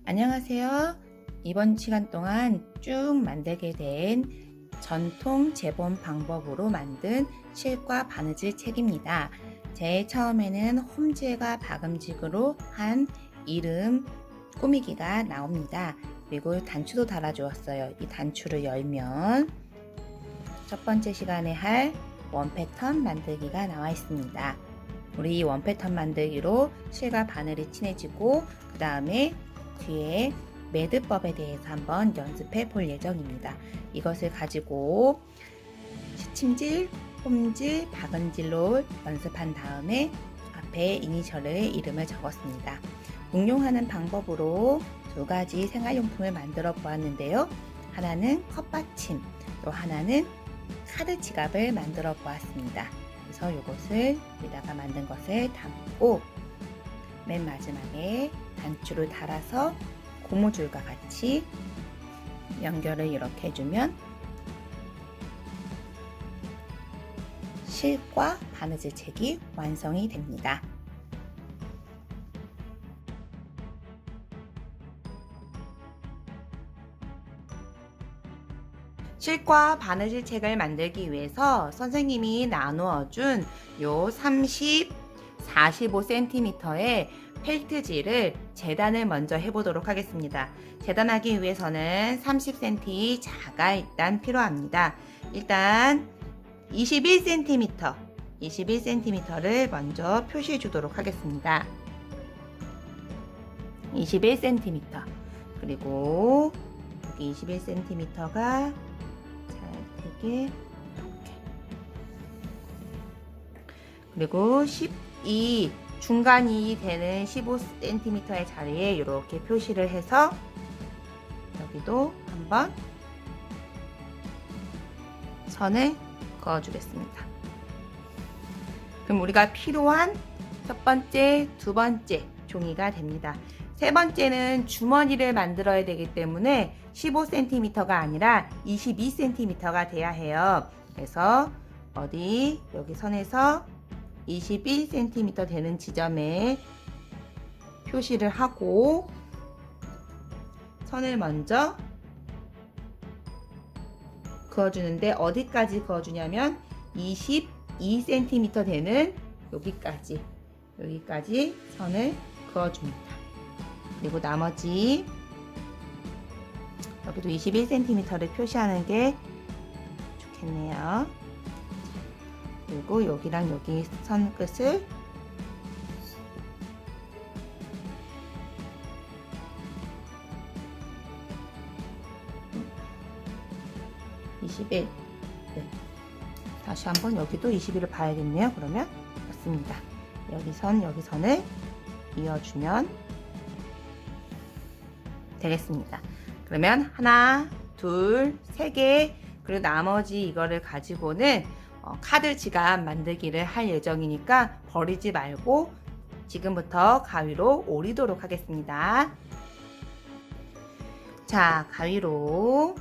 안녕하세요. 이번 시간 동안 쭉 만들게 된 전통 재본 방법으로 만든 실과 바느질 책입니다. 제일 처음에는 홈즈가 박음직으로 한 이름 꾸미기가 나옵니다. 그리고 단추도 달아주었어요. 이 단추를 열면 첫 번째 시간에 할 원 패턴 만들기가 나와 있습니다. 우리 이 원 패턴 만들기로 실과 바늘이 친해지고 그 다음에 뒤에 매듭법에 대해서 한번 연습해 볼 예정입니다. 이것을 가지고 시침질, 홈질, 박음질로 연습한 다음에 앞에 이니셜의 이름을 적었습니다. 응용하는 방법으로 두 가지 생활용품을 만들어 보았는데요. 하나는 컵받침, 또 하나는 카드 지갑을 만들어 보았습니다. 그래서 이것을 여기다가 만든 것을 담고 맨 마지막에 단추를 달아서 고무줄과 같이 연결을 이렇게 해주면 실과 바느질 책이 완성이 됩니다. 실과 바느질 책을 만들기 위해서 선생님이 나누어 준 요 30, 45cm의 펠트질을 재단을 먼저 해보도록 하겠습니다. 재단하기 위해서는 30cm 자가 일단 필요합니다. 일단 21cm를 먼저 표시해 주도록 하겠습니다. 21cm 그리고 여기 21cm가 잘 되게 이렇게 그리고 12 중간이 되는 15cm의 자리에 이렇게 표시를 해서 여기도 한번 선을 그어 주겠습니다. 그럼 우리가 필요한 첫 번째, 두 번째 종이가 됩니다. 세 번째는 주머니를 만들어야 되기 때문에 15cm가 아니라 22cm가 돼야 해요. 그래서 여기 선에서 21cm 되는 지점에 표시를 하고 선을 먼저 그어주는데 어디까지 그어주냐면 22cm 되는 여기까지 선을 그어줍니다. 그리고 나머지 여기도 21cm를 표시하는 게 좋겠네요. 그리고 여기랑 여기 선 끝을 네. 다시 한번 여기도 21을 봐야겠네요. 그러면 맞습니다. 여기 선을 이어주면 되겠습니다. 그러면 하나, 둘, 세 개, 그리고 나머지 이거를 가지고는 카드 지갑 만들기를 할 예정이니까 버리지 말고 지금부터 가위로 오리도록 하겠습니다. 자, 가위로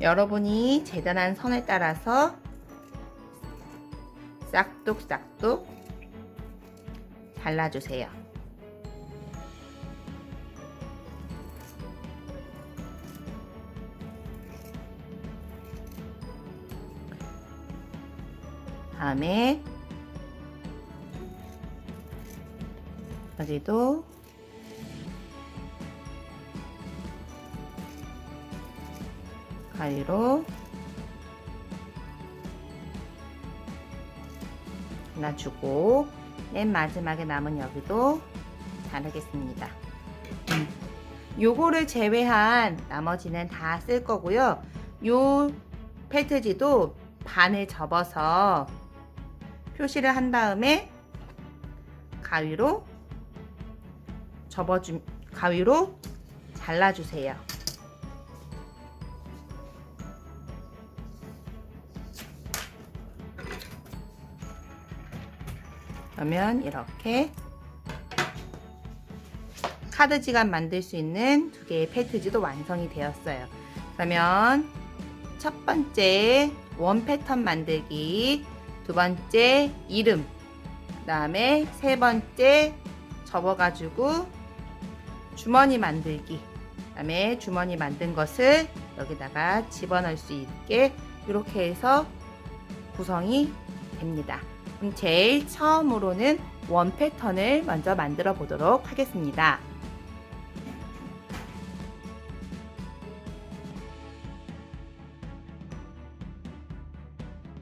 여러분이 재단한 선에 따라서 싹둑싹둑 잘라주세요. 다음에 여기도 가위로 잘라주고 맨 마지막에 남은 여기도 자르겠습니다. 요거를 제외한 나머지는 다 쓸 거고요. 요 펠트지도 반을 접어서 표시를 한 다음에 가위로 가위로 잘라주세요. 그러면 이렇게 카드 지갑 만들 수 있는 두 개의 펠트지도 완성이 되었어요. 그러면 첫 번째 원 패턴 만들기, 두 번째 이름, 그 다음에 세 번째 접어가지고 주머니 만들기. 그다음에 주머니 만든 것을 여기다가 집어넣을 수 있게 이렇게 해서 구성이 됩니다. 그럼 제일 처음으로는 원 패턴을 먼저 만들어 보도록 하겠습니다.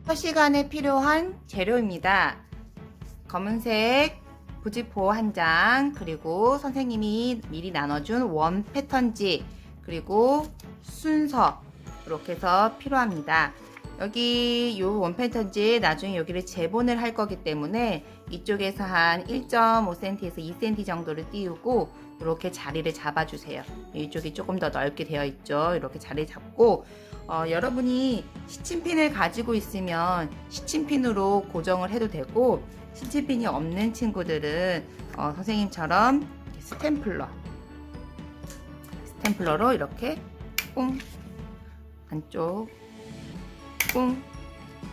첫 시간에 필요한 재료입니다. 검은색 부직포 한 장, 그리고 선생님이 미리 나눠준 원 패턴지, 그리고 순서 이렇게 해서 필요합니다. 여기 요 원 패턴지 나중에 여기를 재본을 할 거기 때문에 이쪽에서 한 1.5cm에서 2cm 정도를 띄우고 이렇게 자리를 잡아주세요. 이쪽이 조금 더 넓게 되어 있죠. 이렇게 자리 잡고 여러분이 시침핀을 가지고 있으면 시침핀으로 고정을 해도 되고, 시침핀이 없는 친구들은 선생님처럼 스탬플러로 이렇게 뿡 안쪽 뿡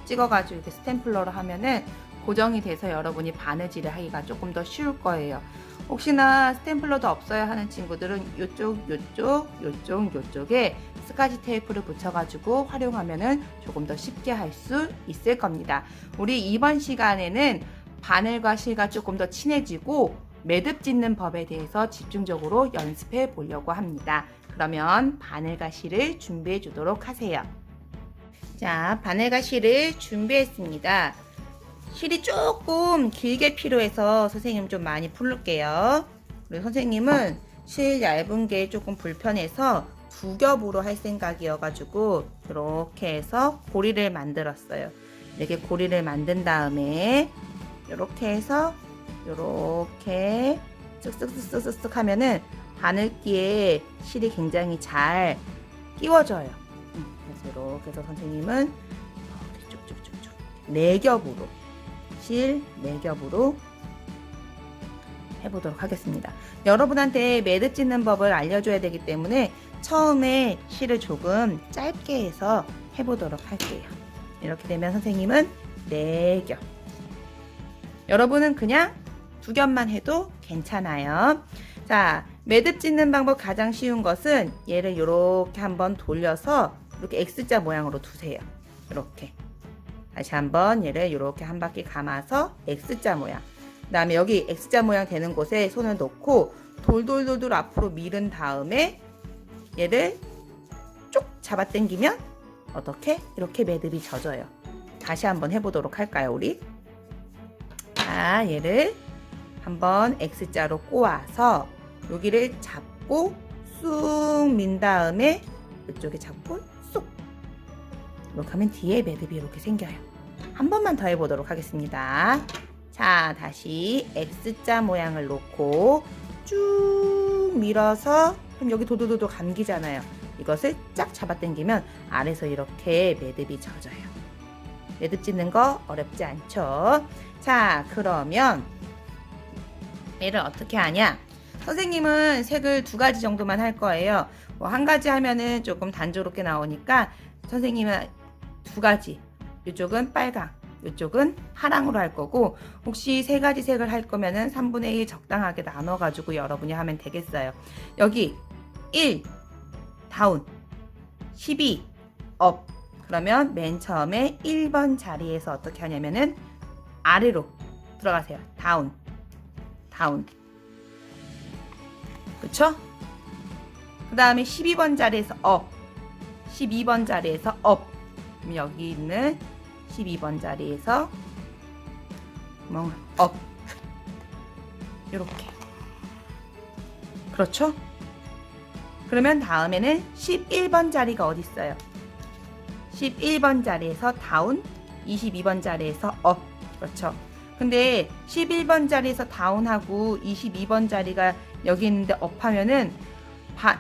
찍어가지고 이렇게 스탬플러로 하면은 고정이 돼서 여러분이 바느질을 하기가 조금 더 쉬울 거예요. 혹시나 스탬플러도 없어야 하는 친구들은 요쪽에 스카치 테이프를 붙여가지고 활용하면은 조금 더 쉽게 할 수 있을 겁니다. 우리 이번 시간에는 바늘과 실과 조금 더 친해지고 매듭 짓는 법에 대해서 집중적으로 연습해 보려고 합니다. 그러면 바늘과 실을 준비해 주도록 하세요. 자, 바늘과 실을 준비했습니다. 실이 조금 길게 필요해서 선생님 좀 많이 풀을게요. 그리고 선생님은 실 얇은 게 조금 불편해서 두 겹으로 할 생각이어가지고 이렇게 해서 고리를 만들었어요. 이렇게 고리를 만든 다음에 이렇게 해서 이렇게 쓱쓱쓱쓱쓱 하면은 바늘기에 실이 굉장히 잘 끼워져요. 그래서 이렇게 해서 선생님은 이렇게 쭉쭉쭉쭉 4겹으로 실 4겹으로 해보도록 하겠습니다. 여러분한테 매듭 짓는 법을 알려줘야 되기 때문에 처음에 실을 조금 짧게 해서 해보도록 할게요. 이렇게 되면 선생님은 4겹, 여러분은 그냥 2겹만 해도 괜찮아요. 자, 매듭 짓는 방법 가장 쉬운 것은 얘를 이렇게 한번 돌려서 이렇게 X자 모양으로 두세요. 이렇게 다시 한번 얘를 이렇게 한 바퀴 감아서 X자 모양, 그 다음에 여기 X자 모양 되는 곳에 손을 놓고 돌돌돌돌 앞으로 밀은 다음에 얘를 쭉 잡아 당기면 어떻게? 이렇게 매듭이 젖어요. 다시 한번 해보도록 할까요, 우리? 자, 얘를 한번 X자로 꼬아서 여기를 잡고 쑥 민 다음에 이쪽에 잡고 쑥 이렇게 하면 뒤에 매듭이 이렇게 생겨요. 한 번만 더 해보도록 하겠습니다. 자, 다시 X자 모양을 놓고 쭉 밀어서, 그럼 여기 도도도도 감기잖아요. 이것을 쫙 잡아 당기면 아래서 이렇게 매듭이 젖어요. 매듭 짓는 거 어렵지 않죠? 자, 그러면 얘를 어떻게 하냐? 선생님은 색을 2가지 정도만 할 거예요. 뭐 1가지 하면은 조금 단조롭게 나오니까 선생님은 2가지, 이쪽은 빨강, 이쪽은 파랑으로 할 거고, 혹시 3가지 색을 할 거면은 3분의 1 적당하게 나눠 가지고 여러분이 하면 되겠어요. 여기 1 다운, 12 업. 그러면 맨 처음에 1번 자리에서 어떻게 하냐면은 아래로 들어가세요. 다운, 다운. 그쵸? 그 다음에 12번 자리에서 업, 12번 자리에서 업. 그럼 여기 있는 12번 자리에서 업. 이렇게. 그렇죠? 그러면 다음에는 11번 자리가 어디 있어요? 11번 자리에서 다운, 22번 자리에서 업. 그렇죠? 근데 11번 자리에서 다운하고 22번 자리가 여기 있는데 업하면은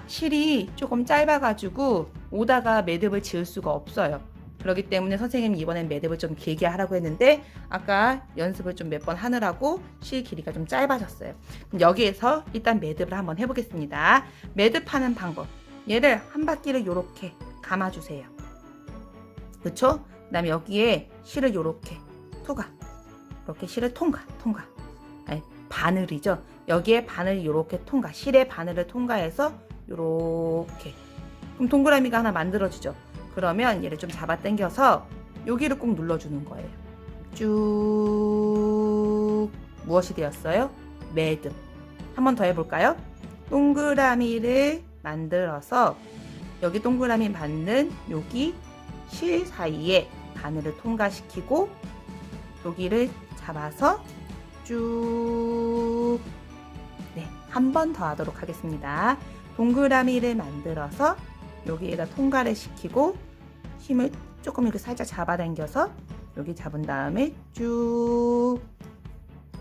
실이 조금 짧아가지고 오다가 매듭을 지을 수가 없어요. 그렇기 때문에 선생님이 이번엔 매듭을 좀 길게 하라고 했는데 아까 연습을 좀 몇 번 하느라고 실 길이가 좀 짧아졌어요. 그럼 여기에서 일단 매듭을 한번 해보겠습니다. 매듭하는 방법, 얘를 한 바퀴를 이렇게 감아주세요. 그쵸? 그 다음에 여기에 실을 이렇게 이렇게 실을 통과. 아니, 바늘이죠. 여기에 바늘이 이렇게 실의 바늘을 통과해서 이렇게 그럼 동그라미가 하나 만들어지죠. 그러면 얘를 좀 잡아 당겨서 여기를 꼭 눌러주는 거예요. 쭉. 무엇이 되었어요? 매듭. 한 번 더 해볼까요? 동그라미를 만들어서 여기 동그라미 받는 여기 실 사이에 바늘을 통과시키고 여기를 잡아서 쭉. 네, 한 번 더 하도록 하겠습니다. 동그라미를 만들어서 여기에다 통과를 시키고 힘을 조금 이렇게 살짝 잡아당겨서 여기 잡은 다음에 쭉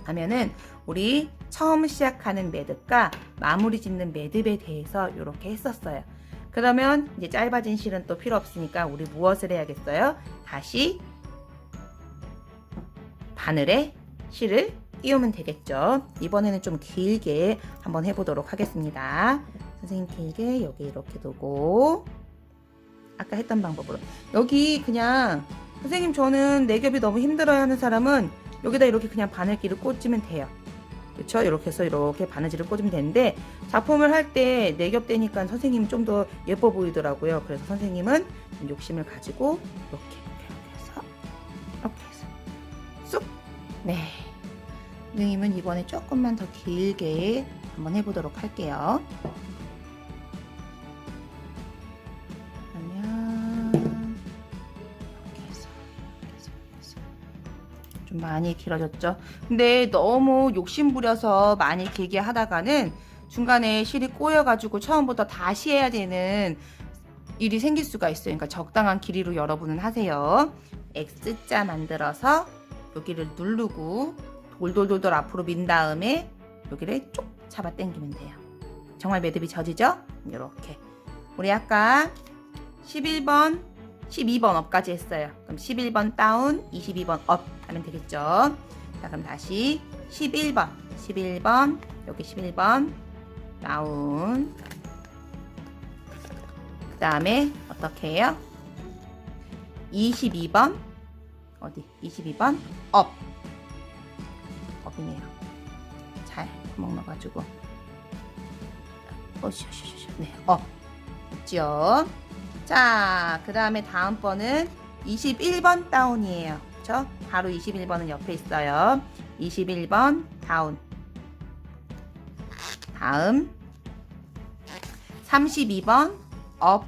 하면은 우리 처음 시작하는 매듭과 마무리 짓는 매듭에 대해서 이렇게 했었어요. 그러면 이제 짧아진 실은 또 필요 없으니까 우리 무엇을 해야겠어요? 다시 바늘에 실을 끼우면 되겠죠. 이번에는 좀 길게 한번 해보도록 하겠습니다. 선생님 길게 여기 이렇게 두고 아까 했던 방법으로 여기 그냥 선생님 저는 네 겹이 너무 힘들어요 하는 사람은 여기다 이렇게 그냥 바늘기를 꽂으면 돼요. 그렇죠? 이렇게 해서 이렇게 바느질을 꽂으면 되는데 작품을 할 때 네 겹 되니까 선생님이 좀 더 예뻐 보이더라고요. 그래서 선생님은 좀 욕심을 가지고 이렇게 해서 쑥. 네. 선생님은 이번에 조금만 더 길게 한번 해보도록 할게요. 그러면 이렇게 해서 좀 많이 길어졌죠. 근데 너무 욕심 부려서 많이 길게 하다가는 중간에 실이 꼬여가지고 처음부터 다시 해야 되는 일이 생길 수가 있어요. 그러니까 적당한 길이로 여러분은 하세요. X자 만들어서 여기를 누르고 돌돌돌돌 앞으로 민 다음에 여기를 쭉 잡아 당기면 돼요. 정말 매듭이 젖이죠? 이렇게 우리 아까 11번 12번 업까지 했어요. 그럼 11번 다운 22번 업 하면 되겠죠. 자 그럼 다시 11번 여기 11번 다운 그 다음에 어떻게 해요? 22번 어디 22번 업 업이네요. 잘 구멍 넣어가지고 네 업 있죠. 자 그 다음에 다음번은 21번 다운이에요. 그쵸? 바로 21번은 옆에 있어요. 21번 다운 다음 32번 업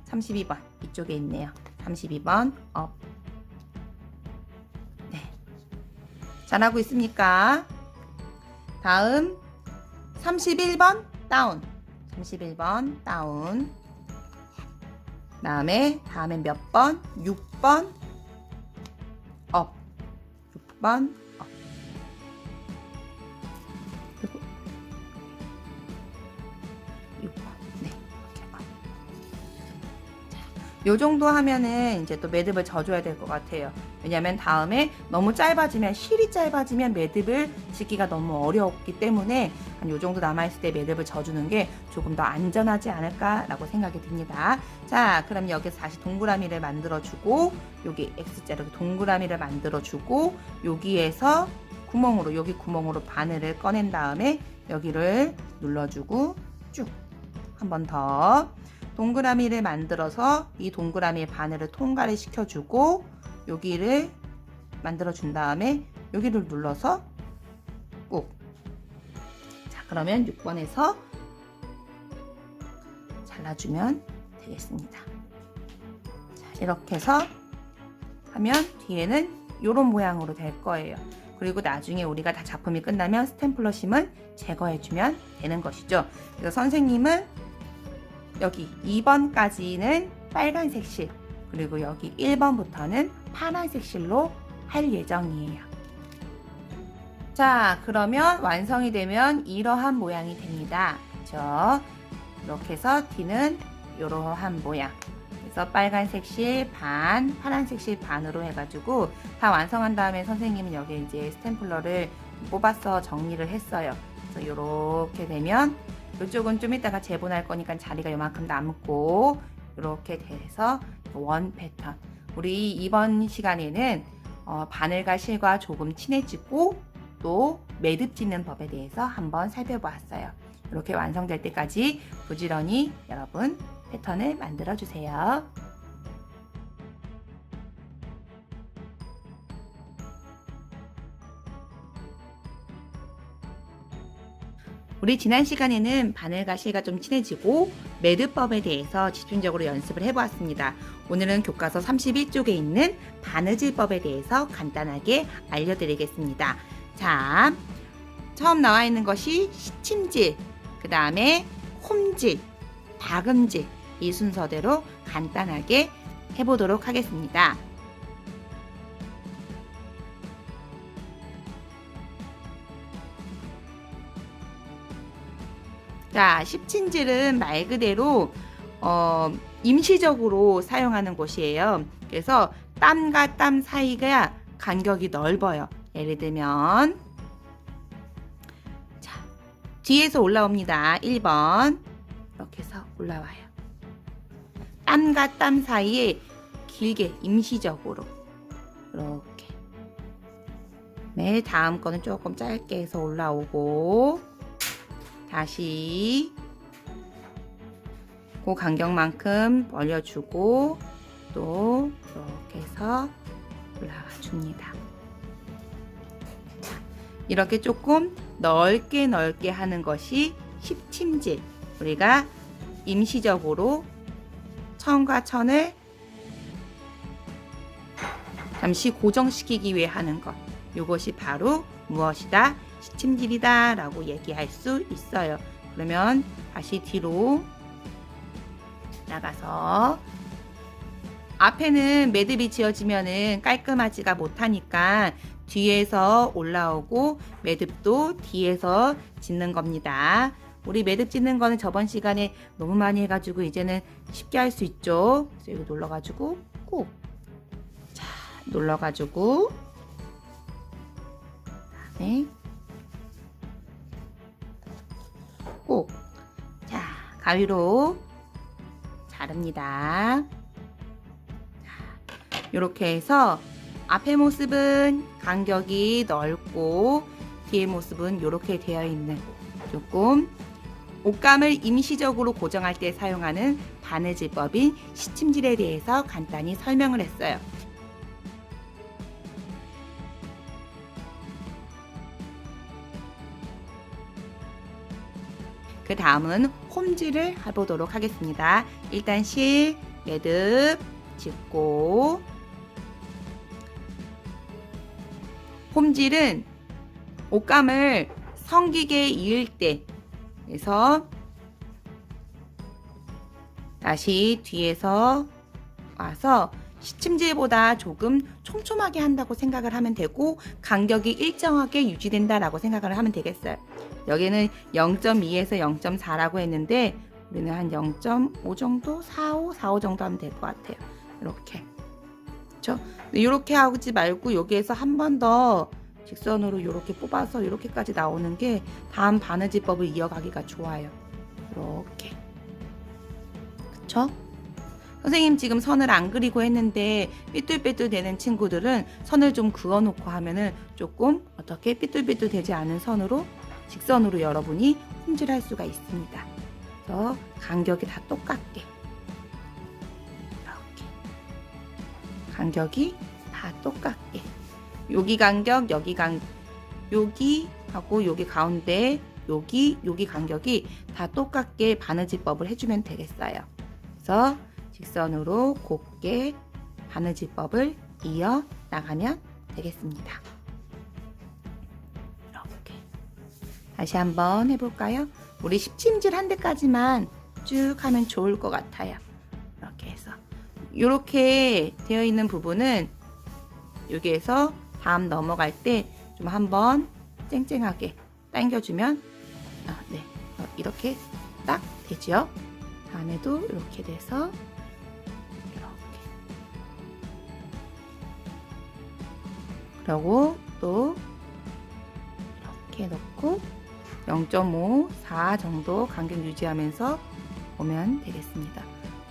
32번 이쪽에 있네요. 32번 업 네. 잘하고 있습니까? 다음 31번 다운 31번 다운 다음에 몇 번? 6번 업 6번 업 그리고 6번 네 이렇게 업. 자, 요 정도 하면은 이제 또 매듭을 져줘야 될 것 같아요. 왜냐면 다음에 너무 짧아지면 실이 짧아지면 매듭을 짓기가 너무 어려웠기 때문에 한 요 정도 남아있을 때 매듭을 져주는 게 조금 더 안전하지 않을까라고 생각이 듭니다. 자 그럼 여기서 다시 동그라미를 만들어주고 여기 X자로 동그라미를 만들어주고 여기에서 여기 구멍으로 바늘을 꺼낸 다음에 여기를 눌러주고 쭉 한 번 더 동그라미를 만들어서 이 동그라미에 바늘을 통과를 시켜주고 여기를 만들어준 다음에 여기를 눌러서 꾹. 자 그러면 6번에서 잘라주면 되겠습니다. 자, 이렇게 해서 하면 뒤에는 이런 모양으로 될 거예요. 그리고 나중에 우리가 다 작품이 끝나면 스탬플러 심은 제거해주면 되는 것이죠. 그래서 선생님은 여기 2번까지는 빨간색 실 그리고 여기 1번부터는 파란색 실로 할 예정이에요. 자 그러면 완성이 되면 이러한 모양이 됩니다. 그렇죠? 이렇게 해서 뒤는 이러한 모양 그래서 빨간색 실 반 파란색 실 반으로 해가지고 다 완성한 다음에 선생님은 여기 이제 스탬플러를 뽑아서 정리를 했어요. 그래서 이렇게 되면 이쪽은 좀 이따가 재본할 거니까 자리가 요만큼 남고 이렇게 돼서 원 패턴 우리 이번 시간에는 바늘과 실과 조금 친해지고 또 매듭 짓는 법에 대해서 한번 살펴보았어요. 이렇게 완성될 때까지 부지런히 여러분 패턴을 만들어 주세요. 우리 지난 시간에는 바늘과 실과 좀 친해지고 매듭법에 대해서 집중적으로 연습을 해보았습니다. 오늘은 교과서 31쪽에 있는 바느질법에 대해서 간단하게 알려드리겠습니다. 자, 처음 나와 있는 것이 시침질, 그 다음에 홈질, 박음질, 이 순서대로 간단하게 해보도록 하겠습니다. 자, 십친질은 말 그대로 임시적으로 사용하는 곳이에요. 그래서 땀과 땀 사이가 간격이 넓어요. 예를 들면 자, 뒤에서 올라옵니다. 1번 이렇게 해서 올라와요. 땀과 땀 사이에 길게 임시적으로 이렇게. 네, 다음 거는 조금 짧게 해서 올라오고 다시 그 간격만큼 벌려주고 또 이렇게 해서 올라와 줍니다. 이렇게 조금 넓게 하는 것이 십침질. 우리가 임시적으로 천과 천을 잠시 고정시키기 위해 하는 것. 이것이 바로 무엇이다? 십침질이다 라고 얘기할 수 있어요. 그러면 다시 뒤로 나가서 앞에는 매듭이 지어지면은 깔끔하지가 못하니까 뒤에서 올라오고 매듭도 뒤에서 짓는 겁니다. 우리 매듭 짓는 거는 저번 시간에 너무 많이 해가지고 이제는 쉽게 할 수 있죠. 그래서 여기 눌러가지고 꾹. 자, 눌러가지고 그다음에 꼭, 자, 가위로 자릅니다. 이렇게 해서 앞의 모습은 간격이 넓고 뒤의 모습은 이렇게 되어 있는 조금 옷감을 임시적으로 고정할 때 사용하는 바느질법인 시침질에 대해서 간단히 설명을 했어요. 그 다음은 홈질을 해보도록 하겠습니다. 일단 실, 매듭 짚고 홈질은 옷감을 성기게 이을 때 그래서 다시 뒤에서 와서 시침질보다 조금 촘촘하게 한다고 생각을 하면 되고 간격이 일정하게 유지된다라고 생각을 하면 되겠어요. 여기는 0.2에서 0.4라고 했는데 우리는 한 0.5 정도, 4.5 정도 하면 될 것 같아요. 이렇게. 그렇죠? 이렇게 하지 말고 여기에서 한 번 더 직선으로 이렇게 뽑아서 이렇게까지 나오는 게 다음 바느질법을 이어가기가 좋아요. 이렇게. 그쵸? 선생님 지금 선을 안 그리고 했는데 삐뚤빼뚤 되는 친구들은 선을 좀 그어놓고 하면은 조금 어떻게 삐뚤빼뚤 되지 않은 선으로 직선으로 여러분이 홈질할 수가 있습니다. 그래서 간격이 다 똑같게 이렇게 간격이 다 똑같게 여기 간격 여기 하고 여기 가운데 여기 간격이 다 똑같게 바느질법을 해주면 되겠어요. 그래서 직선으로 곱게 바느질법을 이어 나가면 되겠습니다. 이렇게 다시 한번 해볼까요? 우리 십침질 한 대까지만 쭉 하면 좋을 것 같아요. 이렇게 해서 이렇게 되어 있는 부분은 여기에서 다음 넘어갈 때 좀 한번 쨍쨍하게 당겨주면 네, 이렇게 딱 되죠. 다음에도 이렇게 돼서 그리고 또 이렇게 넣고 0.5, 4 정도 간격 유지하면서 보면 되겠습니다.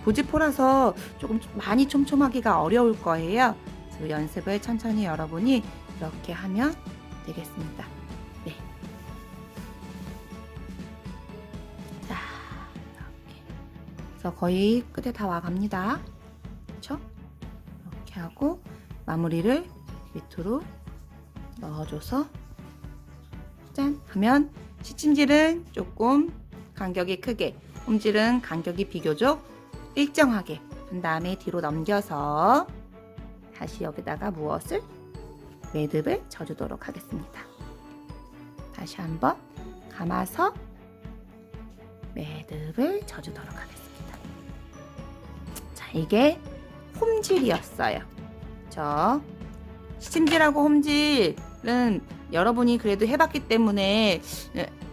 고지포라서 조금 많이 촘촘하기가 어려울 거예요. 그래서 연습을 천천히 여러분이 이렇게 하면 되겠습니다. 그래서 거의 끝에 다 와갑니다. 그렇죠? 이렇게 하고 마무리를 밑으로 넣어줘서 짠 하면 시침질은 조금 간격이 크게, 홈질은 간격이 비교적 일정하게 한 다음에 뒤로 넘겨서 다시 여기다가 무엇을? 매듭을 쳐주도록 하겠습니다. 다시 한번 감아서 매듭을 쳐주도록 하겠습니다. 자, 이게 홈질이었어요. 시침질하고 홈질은 여러분이 그래도 해봤기 때문에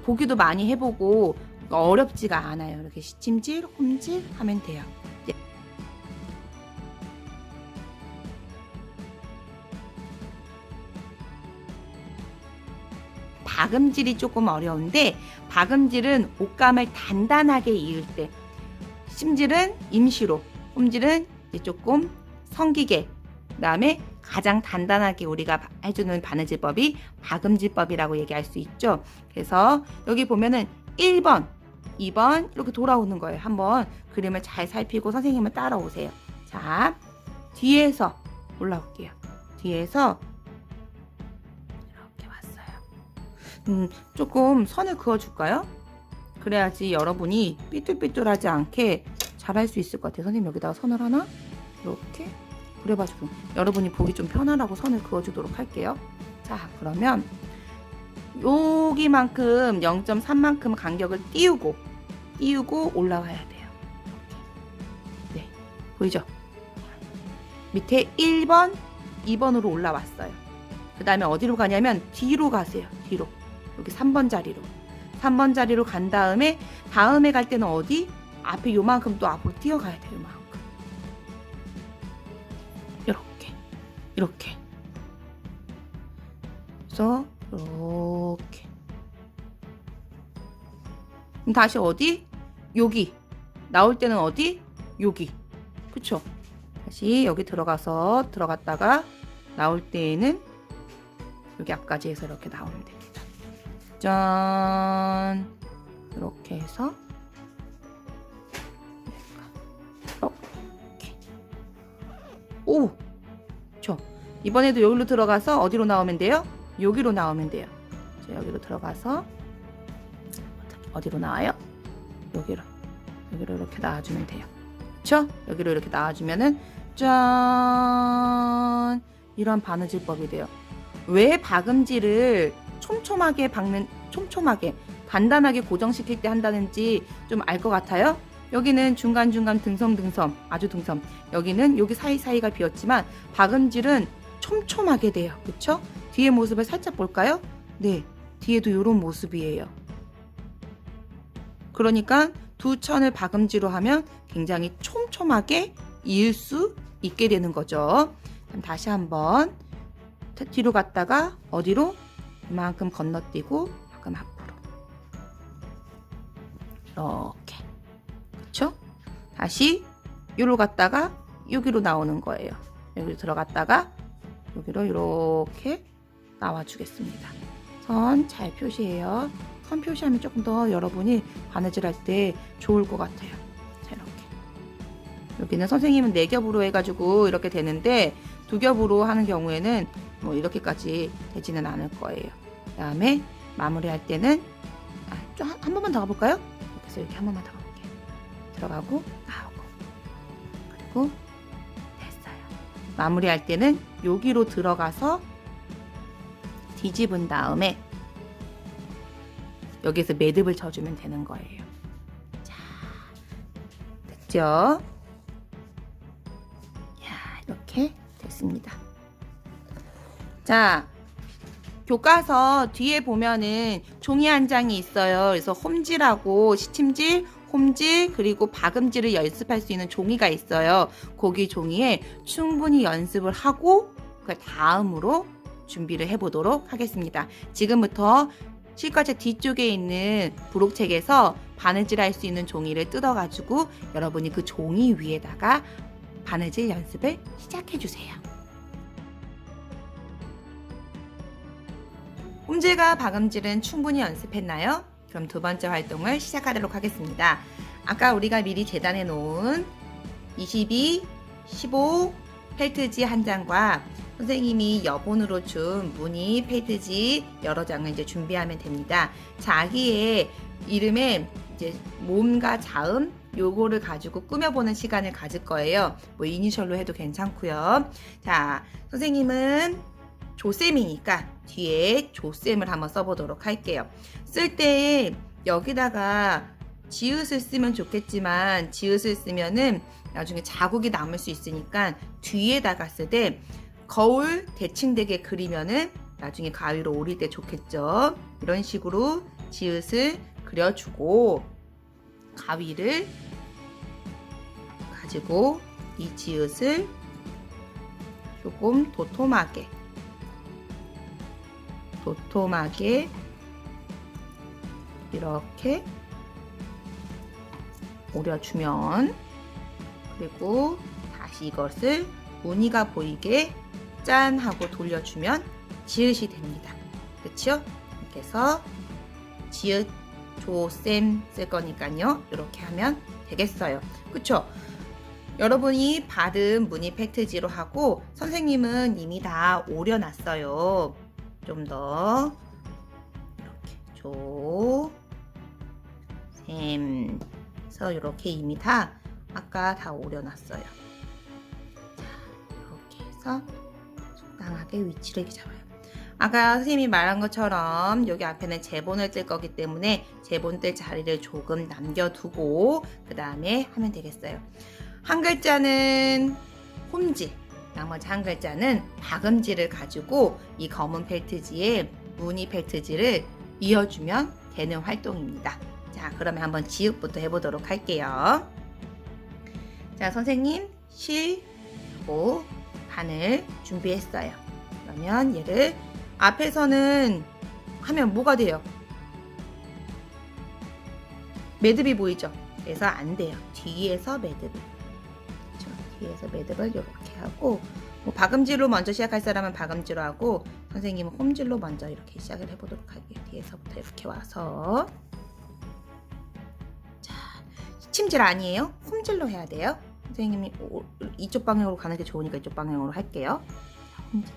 보기도 많이 해보고 어렵지가 않아요. 이렇게 시침질, 홈질 하면 돼요. 박음질이 조금 어려운데, 박음질은 옷감을 단단하게 이을 때, 시침질은 임시로, 홈질은 이제 조금 성기게, 그 다음에 가장 단단하게 우리가 해주는 바느질법이 박음질법이라고 얘기할 수 있죠. 그래서 여기 보면은 1번, 2번 이렇게 돌아오는 거예요. 한번 그림을 잘 살피고 선생님을 따라오세요. 자, 뒤에서 올라올게요. 뒤에서 이렇게 왔어요. 조금 선을 그어줄까요? 그래야지 여러분이 삐뚤삐뚤하지 않게 잘할 수 있을 것 같아요. 선생님 여기다가 선을 하나 이렇게 그려가지고 여러분이 보기 좀 편하라고 선을 그어주도록 할게요. 자, 그러면 여기만큼 0.3만큼 간격을 띄우고 올라와야 돼요. 네, 보이죠? 밑에 1번, 2번으로 올라왔어요. 그 다음에 어디로 가냐면 뒤로 가세요. 뒤로. 여기 3번 자리로. 3번 자리로 간 다음에 갈 때는 어디? 앞에 요만큼 또 앞으로 뛰어가야 돼요. 요만큼. 이렇게. 그래서 이렇게. 그럼 다시 어디? 여기. 나올 때는 어디? 여기. 그쵸? 다시 여기 들어갔다가 나올 때에는 여기 앞까지 해서 이렇게 나오면 됩니다. 짠. 이렇게 해서 이렇게. 오! 그쵸? 이번에도 여기로 들어가서 어디로 나오면 돼요? 여기로 나오면 돼요. 자, 여기로 들어가서 어디로 나와요? 여기로 이렇게 나와주면 돼요. 그쵸? 여기로 이렇게 나와주면은 짠! 이런 바느질법이 돼요. 왜 박음질을 촘촘하게 단단하게 고정시킬 때 한다는지 좀 알 것 같아요? 여기는 중간중간 듬섬, 아주 듬섬. 여기는 여기 사이사이가 비었지만 박음질은 촘촘하게 돼요. 그쵸? 뒤에 모습을 살짝 볼까요? 네, 뒤에도 이런 모습이에요. 그러니까 두 천을 박음질로 하면 굉장히 촘촘하게 이을 수 있게 되는 거죠. 그럼 다시 한번 뒤로 갔다가 어디로? 이만큼 건너뛰고 조금 앞으로. 이렇게. 그쵸? 다시 여기로 갔다가 여기로 나오는 거예요. 여기로 들어갔다가 여기로 이렇게 나와주겠습니다. 선 잘 표시해요. 선 표시하면 조금 더 여러분이 바느질 할 때 좋을 것 같아요. 자, 이렇게. 여기는 선생님은 4겹으로 해가지고 이렇게 되는데 2겹으로 하는 경우에는 뭐 이렇게까지 되지는 않을 거예요. 그 다음에 마무리할 때는 좀 한 번만 더 가볼까요? 그래서 이렇게 한 번만 더 가볼게요. 들어가고 나오고 그리고 됐어요. 마무리할 때는 여기로 들어가서 뒤집은 다음에 여기서 매듭을 쳐주면 되는 거예요. 자, 됐죠? 야, 이렇게 됐습니다. 자, 교과서 뒤에 보면은 종이 한 장이 있어요. 그래서 홈질하고 시침질, 홈질, 그리고 박음질을 연습할 수 있는 종이가 있어요. 거기 종이에 충분히 연습을 하고 그 다음으로 준비를 해보도록 하겠습니다. 지금부터 실과책 뒤쪽에 있는 부록책에서 바느질 할 수 있는 종이를 뜯어가지고 여러분이 그 종이 위에다가 바느질 연습을 시작해주세요. 홈질과 박음질은 충분히 연습했나요? 그럼 두 번째 활동을 시작하도록 하겠습니다. 아까 우리가 미리 재단해 놓은 22, 15 펠트지 한 장과 선생님이 여분으로 준 무늬 펠트지 여러 장을 이제 준비하면 됩니다. 자기의 이름에 이제 몸과 자음 요거를 가지고 꾸며보는 시간을 가질 거예요. 뭐 이니셜로 해도 괜찮고요. 자, 선생님은 조쌤이니까 뒤에 조쌤을 한번 써보도록 할게요. 쓸 때 여기다가 지읒을 쓰면 좋겠지만 지읒을 쓰면은 나중에 자국이 남을 수 있으니까 뒤에다가 쓸 때 거울 대칭되게 그리면은 나중에 가위로 오릴 때 좋겠죠. 이런 식으로 지읒을 그려주고 가위를 가지고 이 지읒을 조금 도톰하게 이렇게 오려주면, 그리고 다시 이것을 무늬가 보이게 짠 하고 돌려주면 지읒이 됩니다. 그쵸? 이렇게 해서 지읒 조쌤 쓸 거니까요. 이렇게 하면 되겠어요. 그쵸? 여러분이 받은 무늬 팩트지로 하고 선생님은 이미 다 오려놨어요. 좀 더 이렇게 조쌤 그래서 이렇게 이미 다 아까 다 오려놨어요. 자, 이렇게 해서 적당하게 위치를 잡아요. 아까 선생님이 말한 것처럼 여기 앞에는 제본을 뜰 거기 때문에 제본 뜰 자리를 조금 남겨두고 그 다음에 하면 되겠어요. 한 글자는 홈질, 나머지 한 글자는 박음질을 가지고 이 검은 펠트지에 무늬 펠트지를 이어주면 되는 활동입니다. 자, 그러면 한번 지읒부터 해보도록 할게요. 자, 선생님 실, 고, 바늘 준비했어요. 그러면 얘를 앞에서는 하면 뭐가 돼요? 매듭이 보이죠? 그래서 안 돼요. 뒤에서 매듭. 그렇죠? 뒤에서 매듭을 이렇게 하고, 뭐 박음질로 먼저 시작할 사람은 박음질로 하고, 선생님은 홈질로 먼저 이렇게 시작을 해보도록 할게요. 뒤에서부터 이렇게 와서. 자, 침질 아니에요. 홈질로 해야 돼요. 선생님이 이쪽 방향으로 가는 게 좋으니까 이쪽 방향으로 할게요. 홈질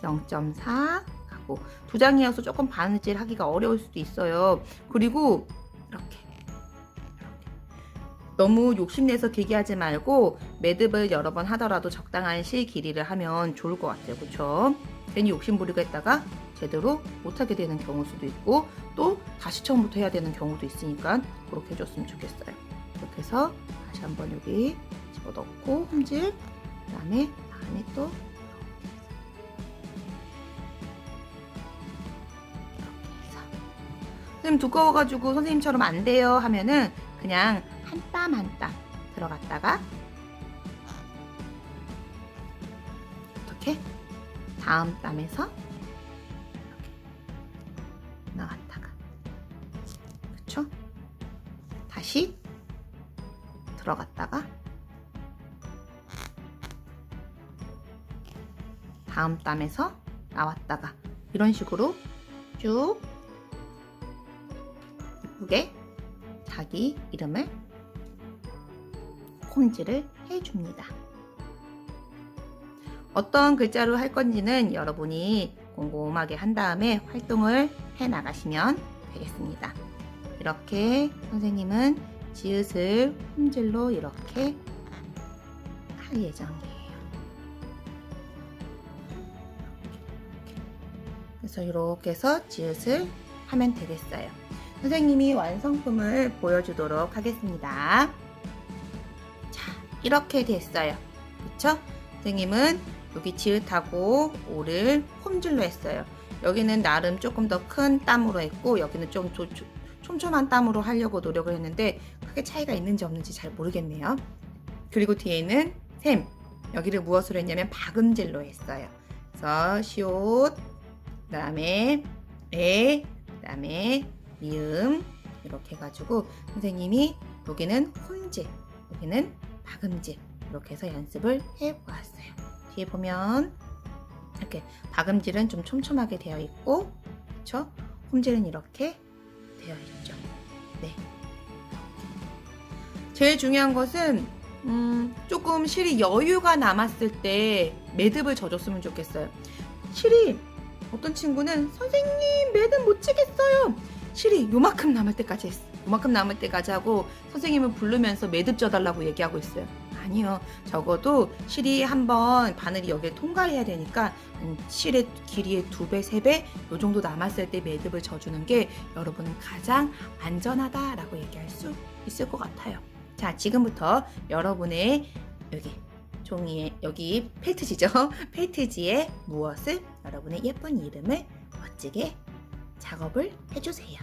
0.4 하고, 두 장이어서 조금 바느질 하기가 어려울 수도 있어요. 그리고 이렇게 너무 욕심내서 길게 하지 말고 매듭을 여러 번 하더라도 적당한 실 길이를 하면 좋을 것 같아요. 그쵸? 괜히 욕심 부리고 했다가 제대로 못하게 되는 경우일 수도 있고, 또 다시 처음부터 해야 되는 경우도 있으니까 그렇게 해줬으면 좋겠어요. 이렇게 해서 다시 한번 여기 집어넣고 홈질, 그 다음에 안에 또 이렇게 해서, 선생님 두꺼워가지고 선생님처럼 안 돼요 하면은 그냥 한 땀 한 땀 들어갔다가 이렇게 다음 땀에서 이렇게 나갔다가, 그쵸? 다시 들어갔다가 다음 땀에서 나왔다가, 이런 식으로 쭉 예쁘게 자기 이름을 홈질을 해줍니다. 어떤 글자로 할 건지는 여러분이 꼼꼼하게 한 다음에 활동을 해 나가시면 되겠습니다. 이렇게 선생님은 지읒을 홈질로 이렇게 할 예정이에요. 그래서 이렇게 해서 지읒을 하면 되겠어요. 선생님이 완성품을 보여주도록 하겠습니다. 자, 이렇게 됐어요. 그쵸? 선생님은 여기 지읒하고 오를 홈질로 했어요. 여기는 나름 조금 더 큰 땀으로 했고, 여기는 좀 촘촘한 땀으로 하려고 노력을 했는데 크게 차이가 있는지 없는지 잘 모르겠네요. 그리고 뒤에는 샘, 여기를 무엇으로 했냐면 박음질로 했어요. 그래서 시옷, 그 다음에 에, 그 다음에 미음, 이렇게 해가지고 선생님이 여기는 홈질, 여기는 박음질, 이렇게 해서 연습을 해보았어요. 뒤에 보면 이렇게 박음질은 좀 촘촘하게 되어 있고, 그렇죠? 홈질은 이렇게 되어 있죠. 네. 제일 중요한 것은 조금 실이 여유가 남았을 때 매듭을 져줬으면 좋겠어요. 실이 어떤 친구는 선생님 매듭 못 치겠어요. 실이 요만큼 남을 때까지 했어. 요만큼 남을 때까지 하고 선생님을 부르면서 매듭 져달라고 얘기하고 있어요. 아니요. 적어도 실이 한번 바늘이 여기를 통과해야 되니까 실의 길이의 2배, 3배 요 정도 남았을 때 매듭을 져주는 게 여러분은 가장 안전하다라고 얘기할 수 있을 것 같아요. 자, 지금부터 여러분의 여기 종이에 여기 펠트지죠? 펠트지에 무엇을 여러분의 예쁜 이름을 멋지게 작업을 해주세요.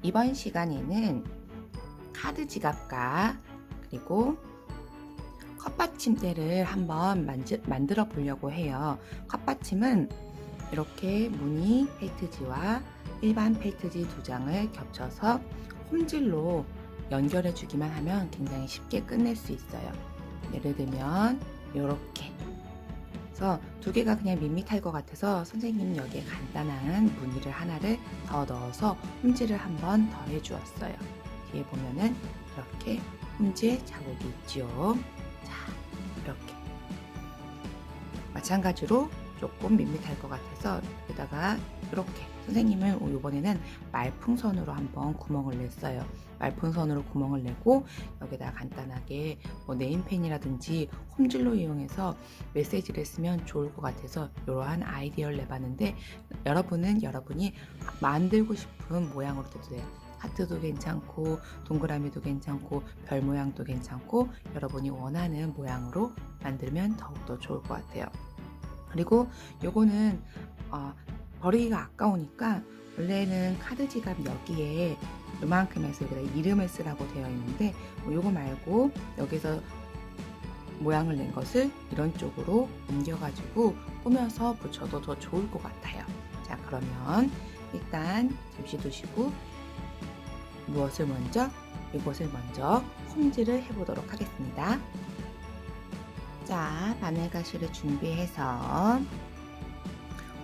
이번 시간에는 카드 지갑과 그리고 컵받침대를 한번 만들어 보려고 해요. 컵받침은 이렇게 무늬 펠트지와 일반 펠트지 2장을 겹쳐서 홈질로 연결해 주기만 하면 굉장히 쉽게 끝낼 수 있어요. 예를 들면 이렇게 그래서 2개가 그냥 밋밋할 것 같아서 선생님은 여기에 간단한 무늬를 하나를 더 넣어서 홈질을 한번 더 해주었어요. 뒤에 보면은 이렇게 홈질 자국이 있죠. 자, 이렇게 마찬가지로 조금 밋밋할 것 같아서 여기다가 이렇게 선생님은 이번에는 말풍선으로 한번 구멍을 냈어요. 말풍선으로 구멍을 내고 여기다 간단하게 네임펜이라든지 홈질로 이용해서 메시지를 쓰면 좋을 것 같아서 이러한 아이디어를 내봤는데 여러분이 만들고 싶은 모양으로 해도 돼요. 하트도 괜찮고 동그라미도 괜찮고 별 모양도 괜찮고 여러분이 원하는 모양으로 만들면 더욱더 좋을 것 같아요. 그리고 요거는 버리기가 아까우니까 원래는 카드 지갑 여기에 요만큼 해서 여기다 이름을 쓰라고 되어 있는데 요거 말고 여기서 모양을 낸 것을 이런 쪽으로 옮겨가지고 꾸며서 붙여도 더 좋을 것 같아요. 자, 그러면 일단 잠시 두시고 이것을 먼저 홈질을 해보도록 하겠습니다. 자, 바늘가시를 준비해서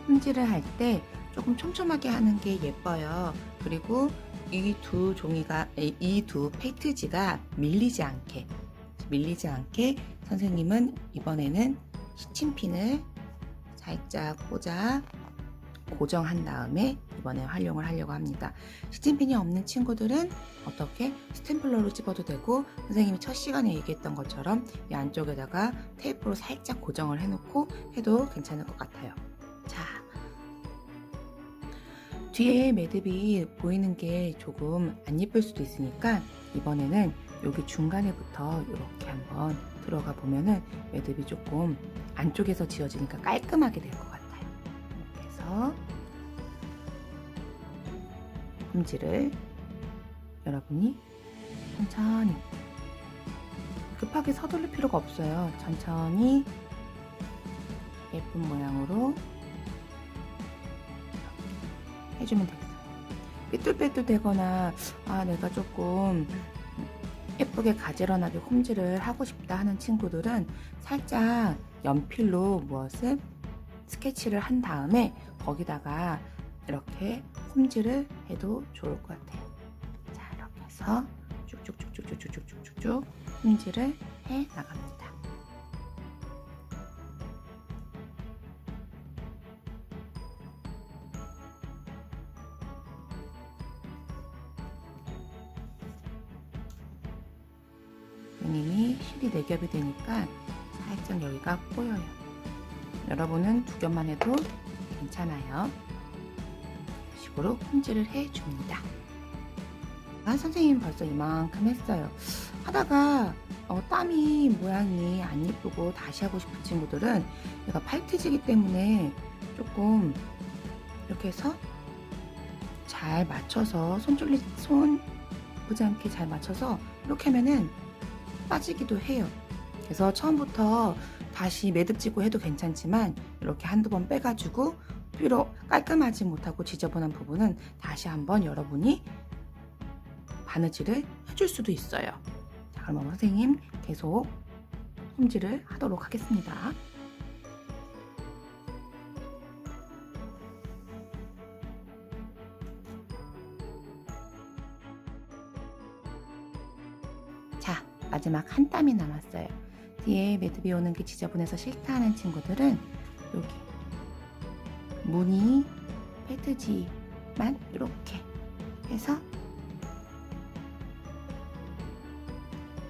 홈질을 할 때 조금 촘촘하게 하는 게 예뻐요. 그리고 이 두 펠트지가 밀리지 않게 선생님은 이번에는 시침핀을 살짝 꽂아 고정한 다음에 이번에 활용을 하려고 합니다. 시침핀이 없는 친구들은 어떻게 스탬플러로 집어도 되고 선생님이 첫 시간에 얘기했던 것처럼 이 안쪽에다가 테이프로 살짝 고정을 해놓고 해도 괜찮을 것 같아요. 자, 뒤에 매듭이 보이는 게 조금 안 예쁠 수도 있으니까 이번에는 여기 중간에부터 이렇게 한번 들어가 보면은 매듭이 조금 안쪽에서 지어지니까 깔끔하게 될 것 같아요. 이렇게 해서 홈질을 여러분이 천천히 급하게 서두를 필요가 없어요. 천천히 예쁜 모양으로 해주면 되겠어요. 삐뚤빼뚤 되거나 내가 조금 예쁘게 가지런하게 홈질을 하고 싶다 하는 친구들은 살짝 연필로 무엇을 스케치를 한 다음에 거기다가 이렇게 홈질을 해도 좋을 것 같아요. 자, 이렇게 해서 쭉쭉쭉쭉쭉쭉쭉쭉 홈질을 해 나갑니다. 선생님이 실이 4겹이 되니까 살짝 여기가 꼬여요. 여러분은 2겹만 해도 괜찮아요. 이런 식으로 홈질을 해줍니다. 선생님 벌써 이만큼 했어요. 하다가 땀이 모양이 안 예쁘고 다시 하고 싶은 친구들은 얘가 팔티지기 때문에 조금 이렇게 해서 잘 맞춰서 손 보지 않게 잘 맞춰서 이렇게 하면은 빠지기도 해요. 그래서 처음부터 다시 매듭지고 해도 괜찮지만 이렇게 한두 번 빼가지고 비록 깔끔하지 못하고 지저분한 부분은 다시 한번 여러분이 바느질을 해줄 수도 있어요. 자, 그럼 선생님 계속 홈질을 하도록 하겠습니다. 마지막 한 땀이 남았어요. 뒤에 매듭이 오는 게 지저분해서 싫다 하는 친구들은 여기 무늬 펠트지만 이렇게 해서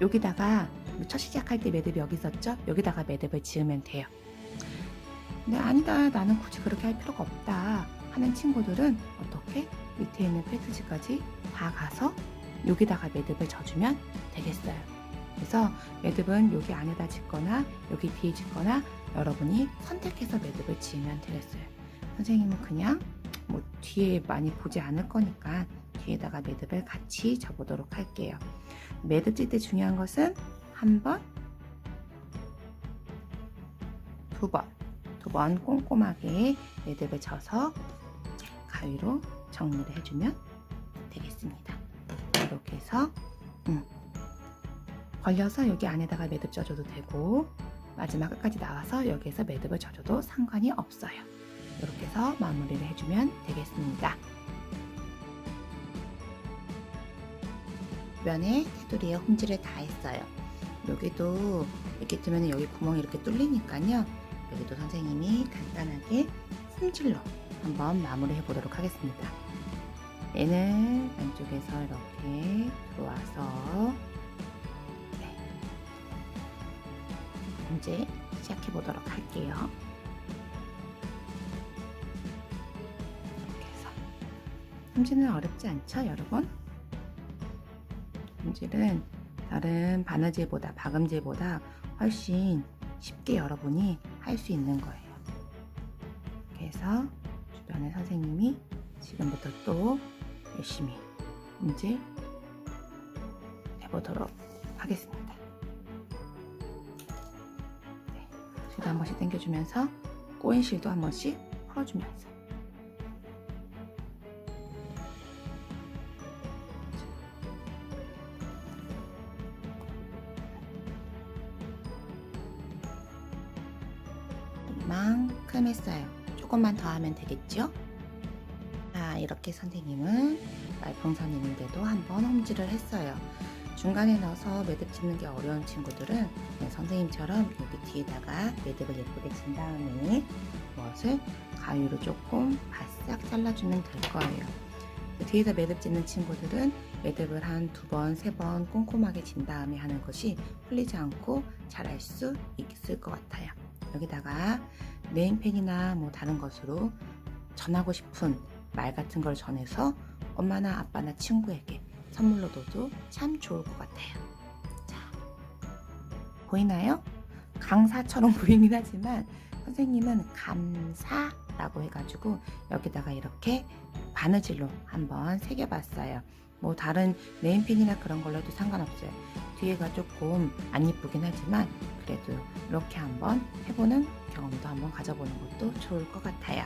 여기다가 첫 시작할 때 매듭이 여기 있었죠? 여기다가 매듭을 지으면 돼요. 근데 아니다, 나는 굳이 그렇게 할 필요가 없다 하는 친구들은 어떻게? 밑에 있는 펠트지까지 다 가서 여기다가 매듭을 져주면 되겠어요. 그래서 매듭은 여기 안에다 짓거나 여기 뒤에 짓거나 여러분이 선택해서 매듭을 지으면 되겠어요. 선생님은 그냥 뭐 뒤에 많이 보지 않을 거니까 뒤에다가 매듭을 같이 져보도록 할게요. 매듭 질 때 중요한 것은 한 번, 두 번 꼼꼼하게 매듭을 져서 가위로 정리를 해주면 되겠습니다. 이렇게 해서 벌려서 여기 안에다가 매듭 져줘도 되고 마지막 끝까지 나와서 여기에서 매듭을 져줘도 상관이 없어요. 이렇게 해서 마무리를 해주면 되겠습니다. 면에 테두리에 홈질을 다 했어요. 여기도 이렇게 뜨면 여기 구멍이 이렇게 뚫리니까요. 여기도 선생님이 간단하게 홈질로 한번 마무리 해보도록 하겠습니다. 얘는 안쪽에서 이렇게 들어와서 이제 시작해 보도록 할게요. 이렇게 해서 홈질은 어렵지 않죠, 여러분? 홈질은 다른 바느질보다 박음질보다 훨씬 쉽게 여러분이 할 수 있는 거예요. 이렇게 해서 주변에 선생님이 지금부터 또 열심히 홈질 해보도록 하겠습니다. 실도 한 번씩 당겨주면서 꼬인 실도 한 번씩 풀어주면서 이만큼 했어요. 조금만 더 하면 되겠죠? 이렇게 선생님은 말풍선 있는데도 한번 홈질을 했어요. 중간에 넣어서 매듭 짓는 게 어려운 친구들은 선생님처럼 여기 뒤에다가 매듭을 예쁘게 진 다음에 무엇을 가위로 조금 바싹 잘라주면 될 거예요. 뒤에다 매듭 짓는 친구들은 매듭을 한 2번, 3번 꼼꼼하게 진 다음에 하는 것이 풀리지 않고 잘할 수 있을 것 같아요. 여기다가 네임펜이나 뭐 다른 것으로 전하고 싶은 말 같은 걸 전해서 엄마나 아빠나 친구에게 선물로 둬도 참 좋을 것 같아요. 자, 보이나요? 강사처럼 보이긴 하지만 선생님은 감사라고 해가지고 여기다가 이렇게 바느질로 한번 새겨봤어요. 뭐 다른 네임펜이나 그런 걸로 해도 상관없어요. 뒤에가 조금 안 이쁘긴 하지만 그래도 이렇게 한번 해보는 경험도 한번 가져보는 것도 좋을 것 같아요.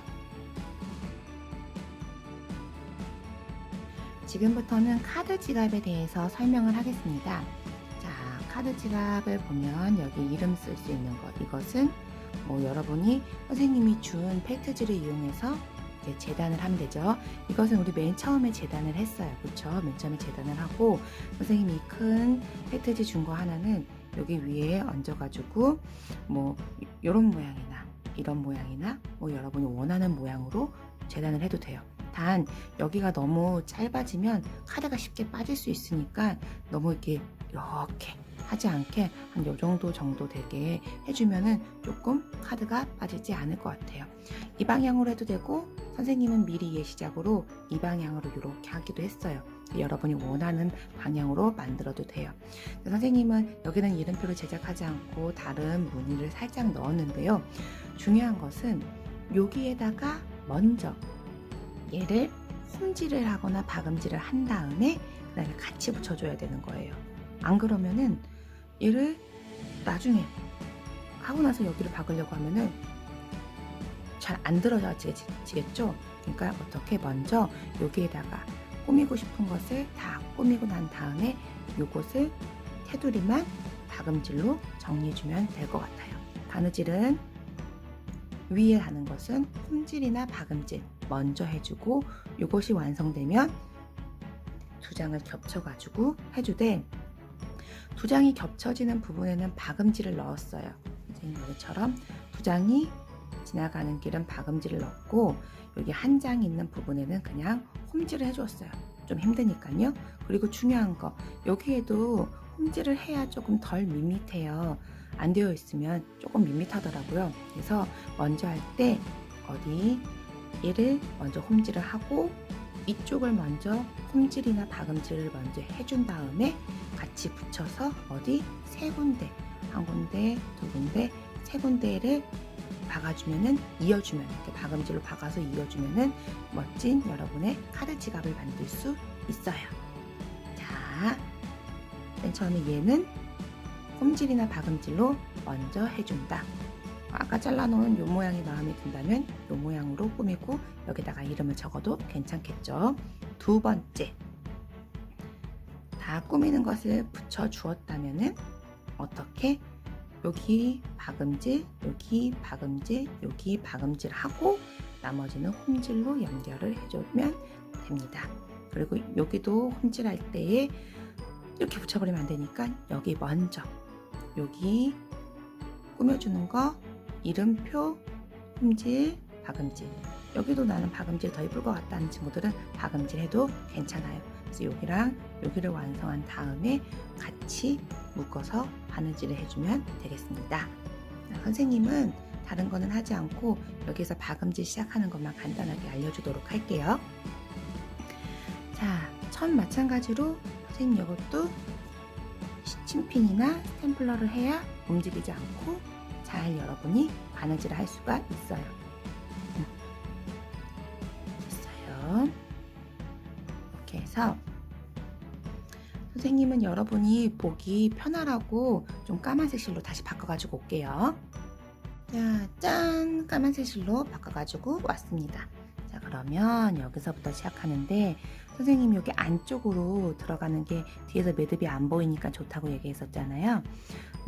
지금부터는 카드 지갑에 대해서 설명을 하겠습니다. 자, 카드 지갑을 보면 여기 이름 쓸 수 있는 것, 이것은 뭐 여러분이 선생님이 준 펠트지를 이용해서 이제 재단을 하면 되죠. 이것은 우리 맨 처음에 재단을 했어요. 그렇죠? 맨 처음에 재단을 하고 선생님이 큰 펠트지 준 거 하나는 여기 위에 얹어가지고 뭐 이런 모양이나 이런 모양이나 뭐 여러분이 원하는 모양으로 재단을 해도 돼요. 단 여기가 너무 짧아지면 카드가 쉽게 빠질 수 있으니까 너무 이렇게 하지 않게 한 요 정도 되게 해주면은 조금 카드가 빠지지 않을 것 같아요. 이 방향으로 해도 되고 선생님은 미리 예시작으로 이 방향으로 이렇게 하기도 했어요. 여러분이 원하는 방향으로 만들어도 돼요. 선생님은 여기는 이름표를 제작하지 않고 다른 무늬를 살짝 넣었는데요. 중요한 것은 여기에다가 먼저 얘를 홈질을 하거나 박음질을 한 다음에 그 다음에 같이 붙여줘야 되는 거예요. 안 그러면은 얘를 나중에 하고 나서 여기를 박으려고 하면은 잘 안 들어지겠죠? 그러니까 어떻게 먼저 여기에다가 꾸미고 싶은 것을 다 꾸미고 난 다음에 요것을 테두리만 박음질로 정리해주면 될 것 같아요. 바느질은 위에 하는 것은 홈질이나 박음질 먼저 해주고 이것이 완성되면 두 장을 겹쳐가지고 해주되 두 장이 겹쳐지는 부분에는 박음질을 넣었어요. 선생님 여기처럼 두 장이 지나가는 길은 박음질을 넣고 여기 한 장 있는 부분에는 그냥 홈질을 해줬어요. 좀 힘드니까요. 그리고 중요한 거 여기에도 홈질을 해야 조금 덜 밋밋해요. 안 되어 있으면 조금 밋밋하더라고요. 그래서 먼저 할 때 어디 얘를 먼저 홈질을 하고 이쪽을 먼저 홈질이나 박음질을 먼저 해준 다음에 같이 붙여서 어디 세 군데, 한 군데, 두 군데, 세 군데를 박아주면은 이어주면 이렇게 박음질로 박아서 이어주면은 멋진 여러분의 카드 지갑을 만들 수 있어요. 자, 맨 처음에 얘는 홈질이나 박음질로 먼저 해준다. 아까 잘라놓은 요 모양이 마음에 든다면 요 모양으로 꾸미고 여기다가 이름을 적어도 괜찮겠죠. 두 번째, 다 꾸미는 것을 붙여 주었다면은 어떻게 여기 박음질, 여기 박음질, 여기 박음질 하고 나머지는 홈질로 연결을 해주면 됩니다. 그리고 여기도 홈질할 때에 이렇게 붙여버리면 안 되니까 여기 먼저 여기 꾸며주는 거 이름표, 홈질, 박음질. 여기도 나는 박음질 더 예쁠 것 같다는 친구들은 박음질 해도 괜찮아요. 그래서 여기랑 여기를 완성한 다음에 같이 묶어서 바느질을 해주면 되겠습니다. 선생님은 다른 거는 하지 않고 여기서 박음질 시작하는 것만 간단하게 알려주도록 할게요. 자, 천 마찬가지로 선생님 이것도 시침핀이나 스탬플러를 해야 움직이지 않고 잘 여러분이 바느질을 할 수가 있어요. 됐어요. 이렇게 해서 선생님은 여러분이 보기 편하라고 좀 까만색 실로 다시 바꿔가지고 올게요. 자, 짠! 까만색 실로 바꿔가지고 왔습니다. 자, 그러면 여기서부터 시작하는데 선생님이 여기 안쪽으로 들어가는 게 뒤에서 매듭이 안 보이니까 좋다고 얘기했었잖아요.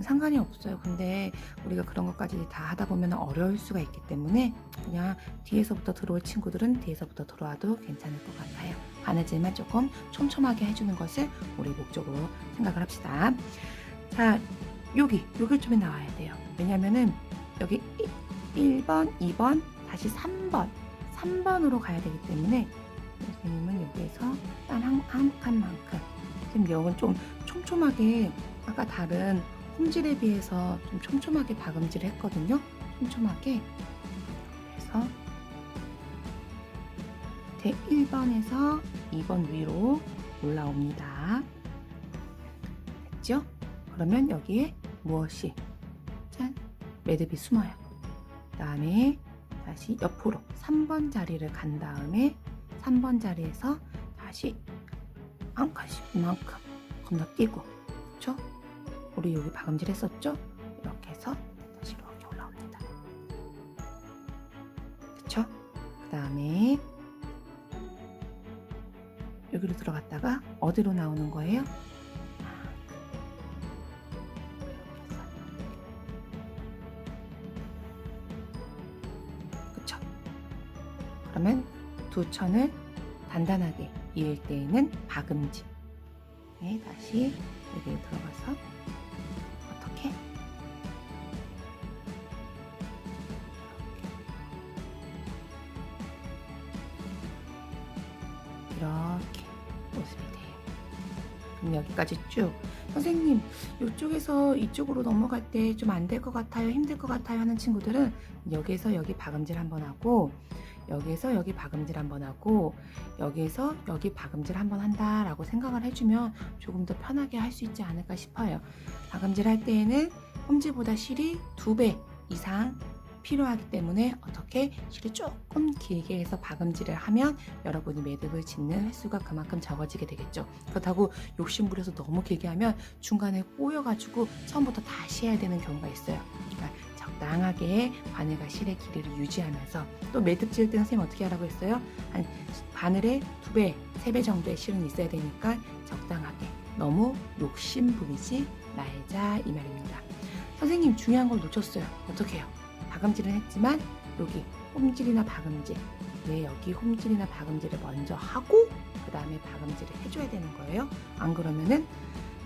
상관이 없어요. 근데 우리가 그런 것까지 다 하다 보면 어려울 수가 있기 때문에 그냥 뒤에서부터 들어올 친구들은 뒤에서부터 들어와도 괜찮을 것 같아요. 바느질만 조금 촘촘하게 해주는 것을 우리 목적으로 생각을 합시다. 자, 여기 쪽에 나와야 돼요. 왜냐면은 여기 1번, 2번, 다시 3번으로 가야 되기 때문에 선생님은 여기에서 단 한 칸만큼 지금 여기는 좀 촘촘하게 아까 다른 홈질에 비해서 좀 촘촘하게 박음질을 했거든요. 촘촘하게 그래서 대 1번에서 2번 위로 올라옵니다. 됐죠? 그러면 여기에 무엇이 짠 매듭이 숨어요. 그 다음에 다시 옆으로 3번 자리를 간 다음에 3번 자리에서 다시 한 칸씩 이만큼 건너뛰고 그쵸? 우리 여기 박음질 했었죠? 이렇게 해서 다시 이렇게 올라옵니다. 그쵸? 그 다음에 여기로 들어갔다가 어디로 나오는 거예요? 그쵸? 그러면 두 천을 단단하게 이을 때에는 박음질. 네, 다시 여기에 들어가서 어떻게? 이렇게 모습이 돼요. 그럼 여기까지 쭉. 선생님, 이쪽에서 이쪽으로 넘어갈 때 좀 안 될 것 같아요, 힘들 것 같아요 하는 친구들은 여기에서 여기 박음질 한번 하고 여기에서 여기 박음질 한번 하고 여기에서 여기 박음질 한번 한다라고 생각을 해주면 조금 더 편하게 할 수 있지 않을까 싶어요. 박음질 할 때에는 홈질보다 실이 2배 이상 필요하기 때문에 어떻게 실을 조금 길게 해서 박음질을 하면 여러분이 매듭을 짓는 횟수가 그만큼 적어지게 되겠죠. 그렇다고 욕심부려서 너무 길게 하면 중간에 꼬여가지고 처음부터 다시 해야 되는 경우가 있어요. 그러니까 적당하게 바늘과 실의 길이를 유지하면서 또 매듭 지을 때 선생님 어떻게 하라고 했어요? 한 바늘의 2배, 3배 정도의 실은 있어야 되니까 적당하게 너무 욕심 부리지 말자 이 말입니다. 선생님 중요한 걸 놓쳤어요. 어떻게 해요? 박음질은 했지만 여기 홈질이나 박음질 왜 여기 홈질이나 박음질을 먼저 하고 그 다음에 박음질을 해줘야 되는 거예요. 안 그러면은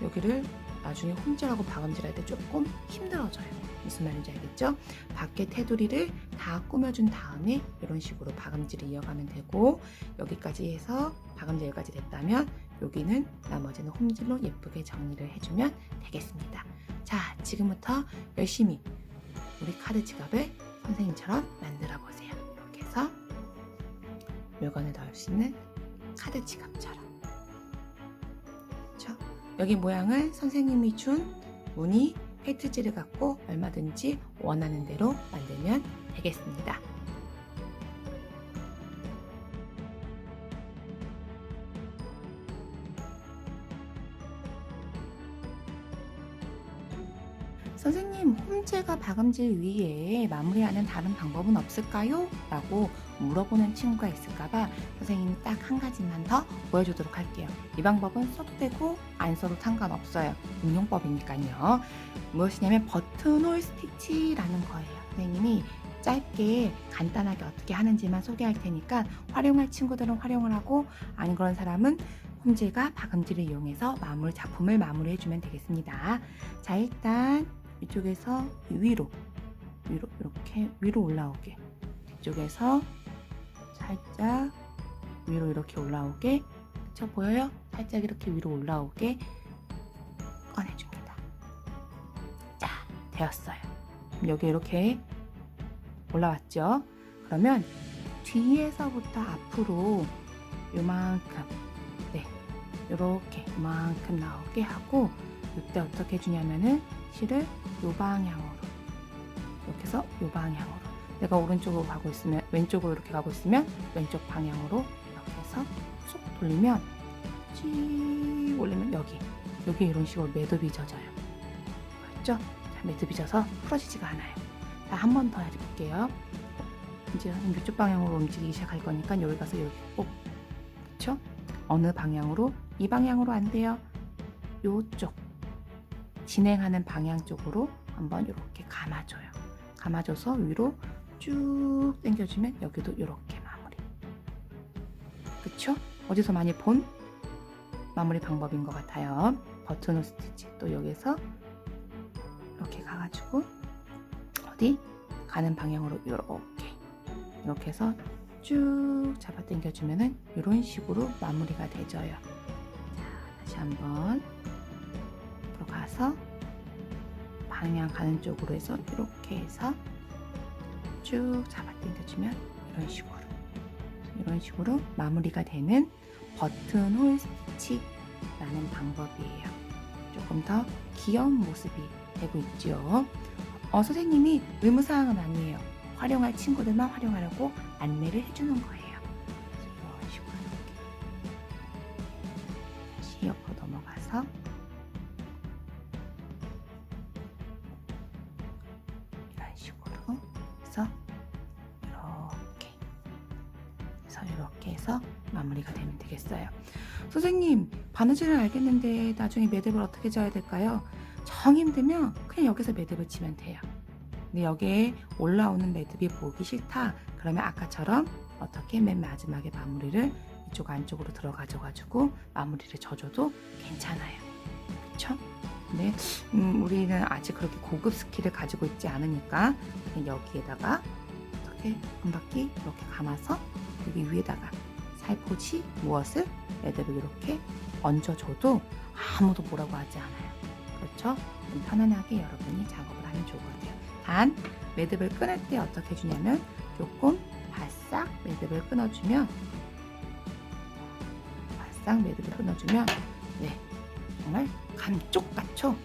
여기를 나중에 홈질하고 박음질할 때 조금 힘들어져요. 무슨 말인지 알겠죠? 밖에 테두리를 다 꾸며준 다음에 이런 식으로 박음질을 이어가면 되고, 여기까지 해서 박음질 여기까지 됐다면 여기는 나머지는 홈질로 예쁘게 정리를 해주면 되겠습니다. 자, 지금부터 열심히 우리 카드 지갑을 선생님처럼 만들어 보세요. 이렇게 해서 물건을 넣을 수 있는 카드 지갑처럼. 그렇죠? 여기 모양을 선생님이 준 무늬 페트지를 갖고 얼마든지 원하는 대로 만들면 되겠습니다. 선생님, 홈질과 박음질 위에 마무리하는 다른 방법은 없을까요? 라고 물어보는 친구가 있을까봐 선생님이 딱 한 가지만 더 보여주도록 할게요. 이 방법은 써도 되고 안 써도 상관없어요. 응용법이니까요. 무엇이냐면 버튼홀 스티치라는 거예요. 선생님이 짧게 간단하게 어떻게 하는지만 소개할 테니까 활용할 친구들은 활용을 하고, 아닌 그런 사람은 홈질과 박음질을 이용해서 작품을 마무리해주면 되겠습니다. 자, 일단 이쪽에서 위로 이렇게 위로 올라오게, 뒤쪽에서 살짝 위로 이렇게 올라오게, 그쵸? 보여요? 살짝 이렇게 위로 올라오게 꺼내줍니다. 자, 되었어요. 여기 이렇게 올라왔죠? 그러면 뒤에서부터 앞으로 요만큼, 이렇게 요만큼 나오게 하고, 이때 어떻게 해주냐면은 실을 요 방향으로, 이렇게 해서 요 방향으로, 내가 오른쪽으로 가고 있으면 왼쪽으로 이렇게 가고 있으면 왼쪽 방향으로 이렇게 해서 쏙 돌리면 쭉 올리면 여기 이런 식으로 매듭이 져져요. 알죠? 자, 매듭이 져서 풀어지지가 않아요. 자, 한 번 더 해볼게요. 이제 이쪽 방향으로 움직이기 시작할 거니까 여기 가서 여기 꼭, 그쵸? 어느 방향으로? 이 방향으로 안 돼요. 요쪽 진행하는 방향 쪽으로 한번 이렇게 감아줘요. 감아줘서 위로 쭉 당겨주면 여기도 이렇게 마무리. 그쵸? 어디서 많이 본 마무리 방법인 것 같아요. 버튼홀 스티치. 또 여기서 이렇게 가가지고 어디? 가는 방향으로 이렇게 해서 쭉 잡아 당겨주면은 이런 식으로 마무리가 되져요. 자, 다시 한번 앞으로 가서 방향 가는 쪽으로 해서 이렇게 해서 쭉 잡아 당겨주면 이런 식으로 마무리가 되는 버튼홀 스티치라는 방법이에요. 조금 더 귀여운 모습이 되고 있죠. 선생님이 의무사항은 아니에요. 활용할 친구들만 활용하려고 안내를 해주는 거예요. 이런 식으로 이렇게 다시 옆으로 넘어가서 이런 식으로 해서 이렇게 해서 마무리가 되면 되겠어요. 선생님, 바느질은 알겠는데 나중에 매듭을 어떻게 져야 될까요? 정 힘들면 그냥 여기서 매듭을 치면 돼요. 근데 여기에 올라오는 매듭이 보기 싫다 그러면 아까처럼 어떻게 맨 마지막에 마무리를 이쪽 안쪽으로 들어가져가지고 마무리를 져줘도 괜찮아요. 그쵸? 근데 우리는 아직 그렇게 고급 스킬을 가지고 있지 않으니까 그냥 여기에다가 어떻게 한 바퀴 이렇게 감아서 여기 위에다가 살포시 무엇을 매듭을 이렇게 얹어줘도 아무도 뭐라고 하지 않아요. 그렇죠? 좀 편안하게 여러분이 작업을 하면 좋을 것 같아요. 단 매듭을 끊을 때 어떻게 해주냐면 조금 바싹 매듭을 끊어주면 정말 감쪽 같죠?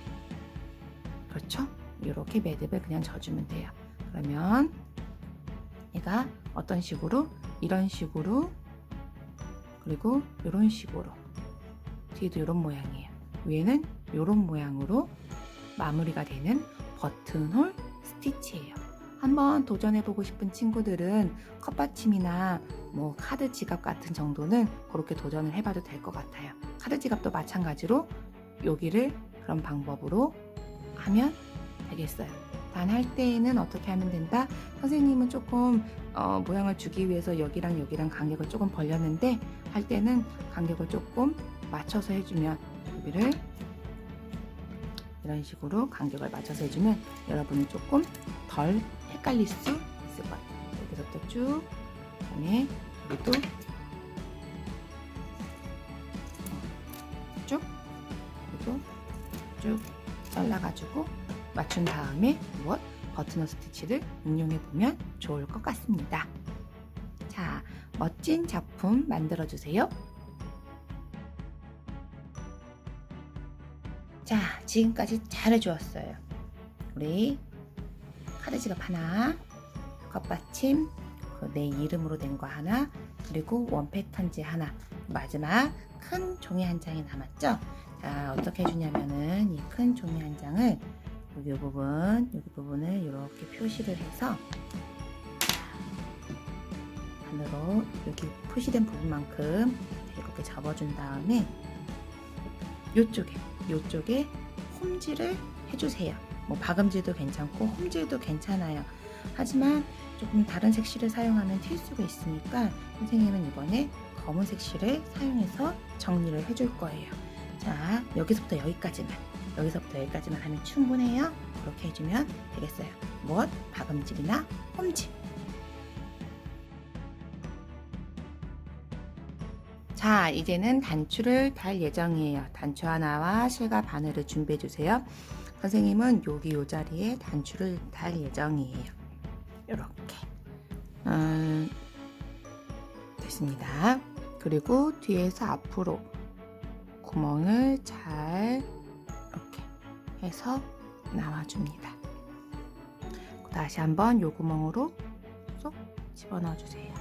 그렇죠? 이렇게 매듭을 그냥 져주면 돼요. 그러면 얘가 어떤 식으로? 이런 식으로, 그리고 이런 식으로, 뒤에도 이런 모양이에요. 위에는 이런 모양으로 마무리가 되는 버튼홀 스티치예요. 한번 도전해보고 싶은 친구들은 컵받침이나 뭐 카드 지갑 같은 정도는 그렇게 도전을 해봐도 될 것 같아요. 카드 지갑도 마찬가지로 여기를 그런 방법으로 하면 되겠어요. 단 할 때에는 어떻게 하면 된다? 선생님은 조금 모양을 주기 위해서 여기랑 여기랑 간격을 조금 벌렸는데 할 때는 간격을 조금 맞춰서 해주면 여기를 이런 식으로 간격을 맞춰서 해주면 여러분은 조금 덜 헷갈릴 수 있을 거예요. 여기서부터 쭉, 그다음에 여기도 쭉, 그리고 쭉 잘라가지고 맞춘 다음에 버튼홀 스티치를 응용해 보면 좋을 것 같습니다. 자, 멋진 작품 만들어 주세요. 자, 지금까지 잘해주었어요. 우리 카드 지갑 하나, 겉받침, 내 이름으로 된 거 하나, 그리고 원 패턴지 하나, 마지막 큰 종이 한 장이 남았죠? 자, 어떻게 해주냐면은 이 큰 종이 한 장을 여기 부분을 이렇게 표시를 해서 반으로 여기 표시된 부분만큼 이렇게 접어준 다음에 요쪽에 홈질을 해주세요. 뭐 박음질도 괜찮고 홈질도 괜찮아요. 하지만 조금 다른 색실을 사용하면 튈 수가 있으니까 선생님은 이번에 검은색 실을 사용해서 정리를 해줄 거예요. 자, 여기서부터 여기까지만 하면 충분해요. 그렇게 해주면 되겠어요. 박음질이나 홈질. 자, 이제는 단추를 달 예정이에요. 단추 하나와 실과 바늘을 준비해 주세요. 선생님은 여기 요 자리에 단추를 달 예정이에요. 이렇게 됐습니다. 그리고 뒤에서 앞으로 구멍을 잘 이렇게 해서 나와줍니다. 다시 한번 요 구멍으로 쏙 집어넣어 주세요.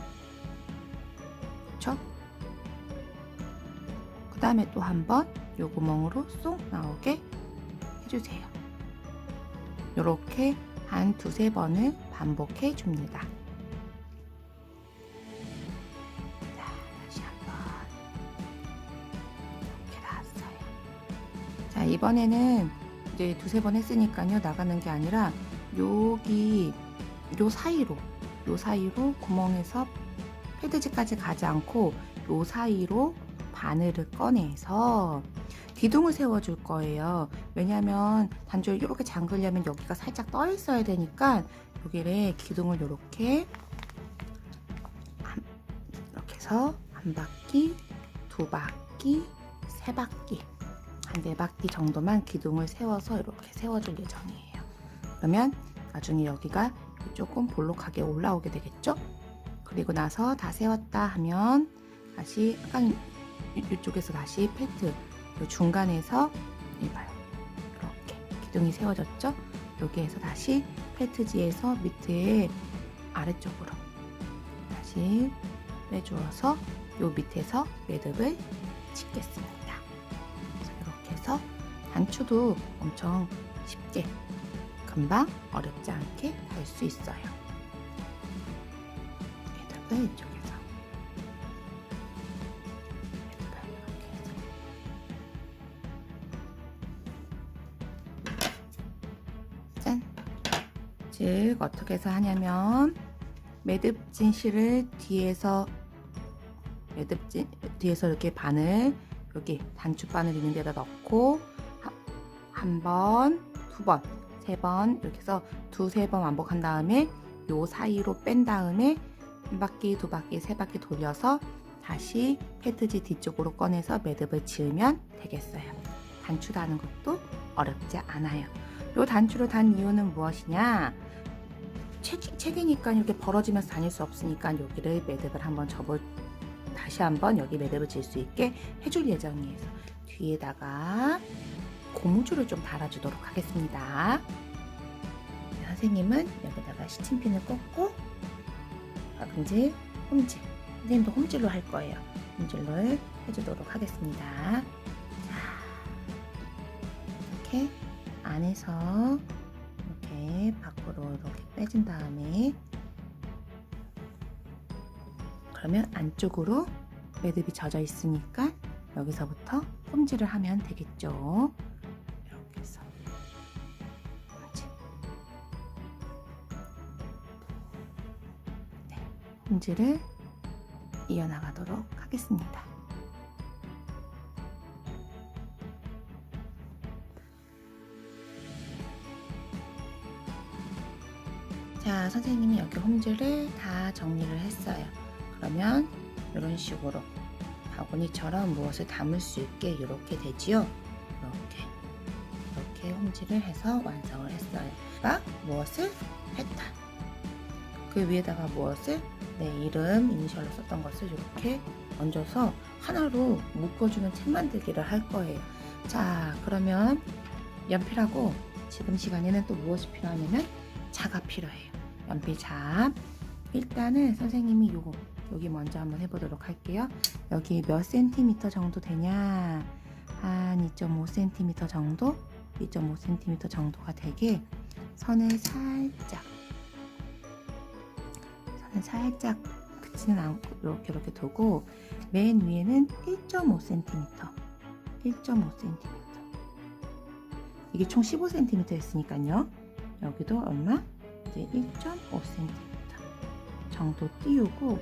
그렇죠? 그 다음에 또 한번 요 구멍으로 쏙 나오게 해주세요. 이렇게 한 두세 번을 반복해 줍니다. 자, 다시 한번 이렇게 나왔어요. 자, 이번에는 이제 두세 번 했으니까요, 나가는 게 아니라 여기 요 사이로 구멍에서 패드지까지 가지 않고 요 사이로 바늘을 꺼내서 기둥을 세워줄 거예요. 왜냐하면 단추를 이렇게 잠그려면 여기가 살짝 떠 있어야 되니까 여기를 기둥을 이렇게 해서 한 바퀴, 두 바퀴, 세 바퀴, 한 네 바퀴 정도만 기둥을 세워서 이렇게 세워줄 예정이에요. 그러면 나중에 여기가 조금 볼록하게 올라오게 되겠죠? 그리고 나서 다 세웠다 하면 다시 약간 이쪽에서 다시 펠트 중간에서 이봐요. 이렇게 기둥이 세워졌죠? 여기에서 다시 펠트지에서 밑에 아래쪽으로 다시 빼주어서 요 밑에서 매듭을 짓겠습니다. 이렇게 해서 단추도 엄청 쉽게 금방 어렵지 않게 달 수 있어요. 매듭을 이쪽에서 즉 어떻게 해서 하냐면 매듭진 실을 뒤에서 이렇게 바늘 여기 단추 바늘 있는 데다 넣고 한 번, 두 번, 세 번 이렇게 해서 두세 번 반복한 다음에 요 사이로 뺀 다음에 한 바퀴, 두 바퀴, 세 바퀴 돌려서 다시 패트지 뒤쪽으로 꺼내서 매듭을 지으면 되겠어요. 단추 다는 것도 어렵지 않아요. 요 단추를 단 이유는 무엇이냐? 책이니까 이렇게 벌어지면서 다닐 수 없으니까 여기를 매듭을 한번 다시 한번 여기 매듭을 질 수 있게 해줄 예정이에요. 뒤에다가 고무줄을 좀 달아주도록 하겠습니다. 선생님은 여기다가 시침핀을 꽂고 박음질, 홈질. 선생님도 홈질로 할 거예요. 홈질로 해주도록 하겠습니다. 자, 이렇게 안에서 이렇게 밖으로 이렇게 빼준 다음에 그러면 안쪽으로 매듭이 젖어 있으니까 여기서부터 홈질을 하면 되겠죠. 이렇게 해서 홈질을 이어나가도록 하겠습니다. 자, 선생님이 여기 홈즈를 다 정리를 했어요. 그러면 이런 식으로 바구니처럼 무엇을 담을 수 있게 이렇게 되지요. 이렇게 홈즈를 해서 완성을 했어요. 무엇을 했다. 그 위에다가 무엇을 내 이름 이니셜로 썼던 것을 이렇게 얹어서 하나로 묶어주는 책 만들기를 할 거예요. 자, 그러면 연필하고 지금 시간에는 또 무엇이 필요하냐면 자가 필요해요. 연필 잡. 일단은 선생님이 여기 먼저 한번 해보도록 할게요. 여기 몇 센티미터 정도 되냐? 한 2.5cm 정도? 2.5cm 정도가 되게 선을 살짝 그치는 않고 이렇게 두고 맨 위에는 1.5cm 이게 총 15cm 했으니까요. 여기도 얼마? 이제 1.5cm 정도 띄우고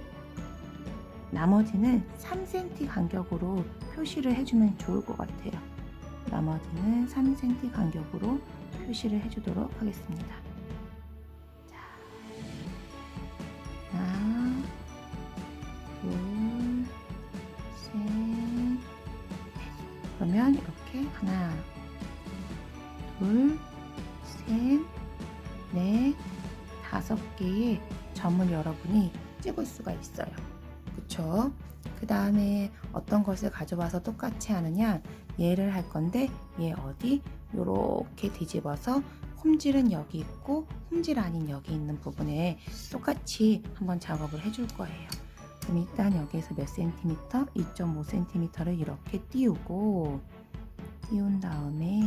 나머지는 3cm 간격으로 표시를 해주면 좋을 것 같아요. 나머지는 3cm 간격으로 표시를 해주도록 하겠습니다. 자, 하나, 둘, 셋, 넷. 그러면 이렇게 하나, 둘, 셋, 넷, 5개의 점을 여러분이 찍을 수가 있어요. 그쵸? 그 다음에 어떤 것을 가져와서 똑같이 하느냐, 얘를 할 건데 얘 어디? 요렇게 뒤집어서 홈질은 여기 있고 홈질 아닌 여기 있는 부분에 똑같이 한번 작업을 해줄 거예요. 그럼 일단 여기에서 몇 센티미터? 2.5cm를 이렇게 띄운 다음에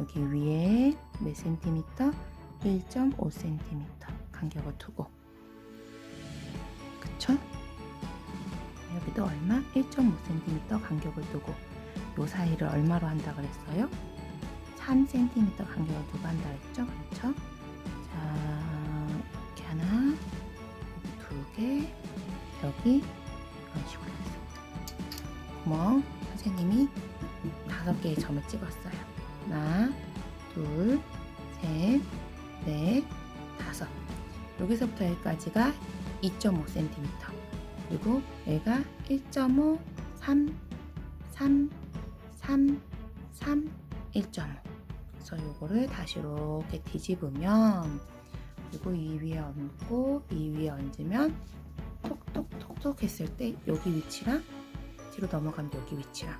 여기 위에 몇 센티미터? 1.5cm 간격을 두고, 그쵸? 여기도 얼마? 1.5cm 간격을 두고, 요 사이를 얼마로 한다 그랬어요? 3cm 간격을 두고 한다 했죠? 그렇죠? 자, 이렇게 하나, 여기 2개, 여기 이런 식으로 했습니다. 구멍 선생님이 5개의 점을 찍었어요. 하나, 둘, 셋, 넷, 5. 여기서부터 여기까지가 2.5cm. 그리고 얘가 1.5, 3, 3, 3, 3, 1.5. 그래서 요거를 다시 이렇게 뒤집으면, 그리고 이 위에 얹고 이 위에 얹으면 톡톡톡톡 했을 때 여기 위치랑 뒤로 넘어가면 여기 위치랑,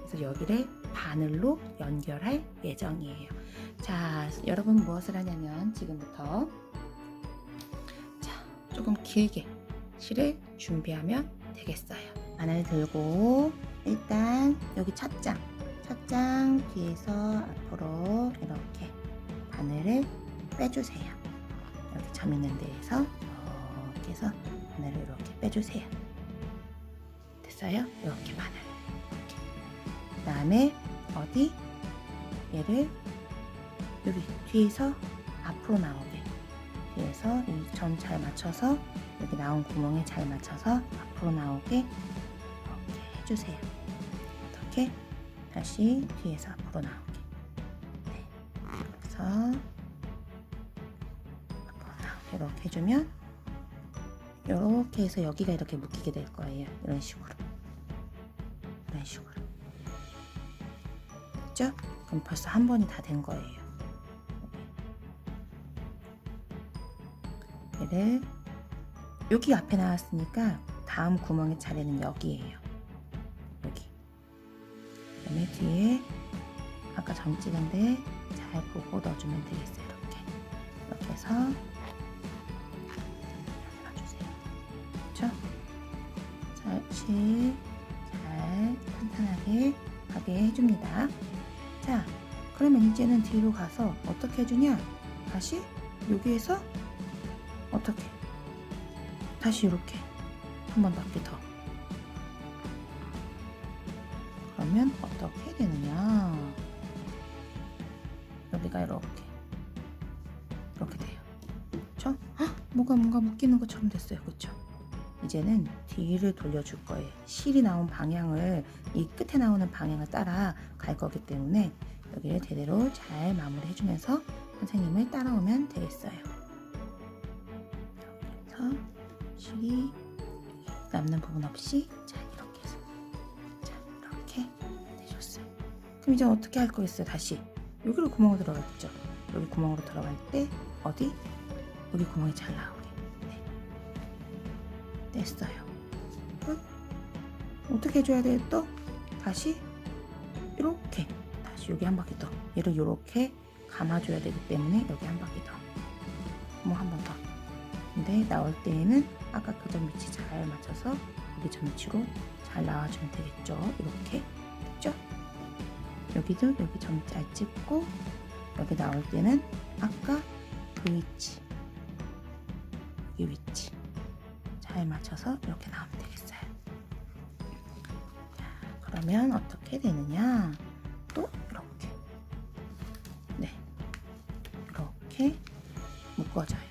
그래서 여기를 바늘로 연결할 예정이에요. 자, 여러분 무엇을 하냐면 지금부터 조금 길게 실을 준비하면 되겠어요. 바늘 들고 일단 여기 첫장 뒤에서 앞으로 이렇게 바늘을 빼주세요. 여기 점 있는 데에서 이렇게 해서 바늘을 이렇게 빼주세요. 됐어요? 이렇게 바늘. 그 다음에 어디? 얘를 여기 뒤에서 앞으로 나오게, 뒤에서 이 점 잘 맞춰서 여기 나온 구멍에 잘 맞춰서 앞으로 나오게 이렇게 해주세요. 어떻게? 다시 뒤에서 앞으로 나오게. 네. 그래서 앞으로 나오게 이렇게 해주면 이렇게 해서 여기가 이렇게 묶이게 될 거예요. 이런 식으로. 됐죠? 그럼 벌써 한 번이 다 된 거예요. 얘를 여기 앞에 나왔으니까 다음 구멍의 차례는 여기예요. 여기. 그다음에 뒤에 아까 점 찍은데 잘 보고 넣어주면 되겠어요. 이렇게 해서 넣어주세요. 그렇죠? 잘 탄탄하게 가게 해줍니다. 자, 그러면 이제는 뒤로 가서 어떻게 해주냐? 다시 여기에서 어떻게? 다시 이렇게 한 번 바퀴 더. 그러면 어떻게 되느냐? 여기가 이렇게 돼요. 그쵸? 헉, 뭔가 묶이는 것처럼 됐어요. 그쵸? 이제는 뒤를 돌려줄 거예요. 실이 나온 방향을, 이 끝에 나오는 방향을 따라 갈 거기 때문에 여기를 제대로 잘 마무리 해주면서 선생님을 따라오면 되겠어요. 해서 실이 남는 부분 없이 자 이렇게 해서 자 이렇게 되셨어요. 그럼 이제 어떻게 할 거겠어요? 다시 여기로 구멍으로 들어갔죠. 여기 구멍으로 들어갈 때 어디? 여기 구멍이 잘 나오게. 네. 됐어요. 끝. 어떻게 해줘야 돼요? 또 다시 이렇게 다시 여기 한 바퀴 더 얘를 이렇게 감아줘야 되기 때문에 여기 한 바퀴 더 구멍 한 번 더. 근데 나올 때에는 아까 그 점 위치 잘 맞춰서 여기 점 위치로 잘 나와주면 되겠죠. 이렇게 됐죠? 여기도 여기 점 잘 찍고 여기 나올 때는 아까 그 위치 여기 위치 잘 맞춰서 이렇게 나오면 되겠어요. 자, 그러면 어떻게 되느냐? 또 이렇게 네 이렇게 묶어줘요.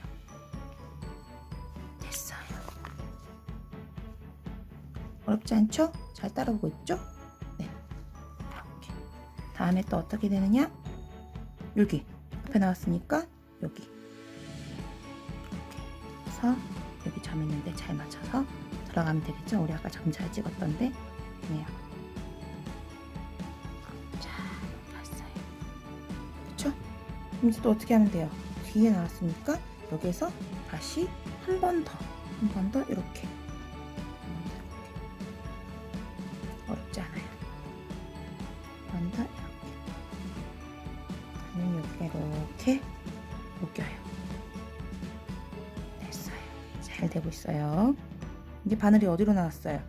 됐어요. 어렵지 않죠? 잘 따라오고 있죠? 네 이렇게 다음에 또 어떻게 되느냐? 여기 앞에 나왔으니까 여기 이렇게 해서 여기 점 있는데 잘 맞춰서 들어가면 되겠죠? 우리 아까 점 잘 찍었던데 네요. 자 갔어요. 그쵸? 그럼 이제 또 어떻게 하면 돼요? 뒤에 나왔으니까 여기에서 다시 한 번 더 이렇게 어렵지 않아요. 한 번 더 이렇게 이렇게 묶여요. 됐어요. 잘 되고 있어요. 이제 바늘이 어디로 나왔어요?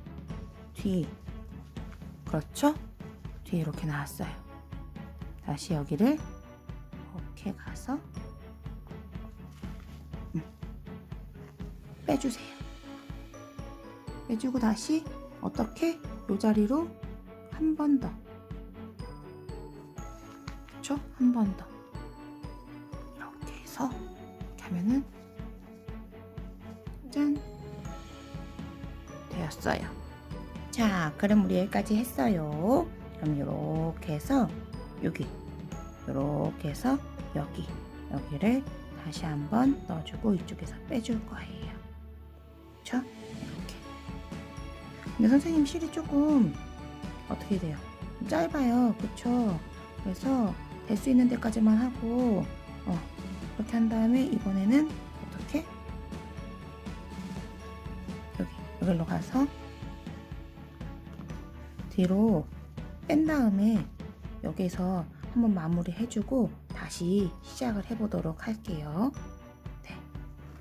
뒤. 그렇죠? 뒤에 이렇게 나왔어요. 다시 여기를 이렇게 가서 빼주세요. 빼주고 다시 어떻게? 이 자리로 한 번 더. 그렇죠? 한 번 더. 이렇게 해서 이렇게 하면은 짠! 되었어요. 자, 그럼 우리 여기까지 했어요. 그럼 이렇게 해서 여기 이렇게 해서 여기를 다시 한번 넣어주고 이쪽에서 빼줄 거예요. 그쵸? 이렇게. 근데 선생님 실이 조금 어떻게 돼요? 짧아요. 그쵸? 그래서 될 수 있는 데까지만 하고 그렇게 한 다음에 이번에는 어떻게? 여기로 가서 뒤로 뺀 다음에 여기서 한번 마무리 해주고 다시 시작을 해보도록 할게요. 네,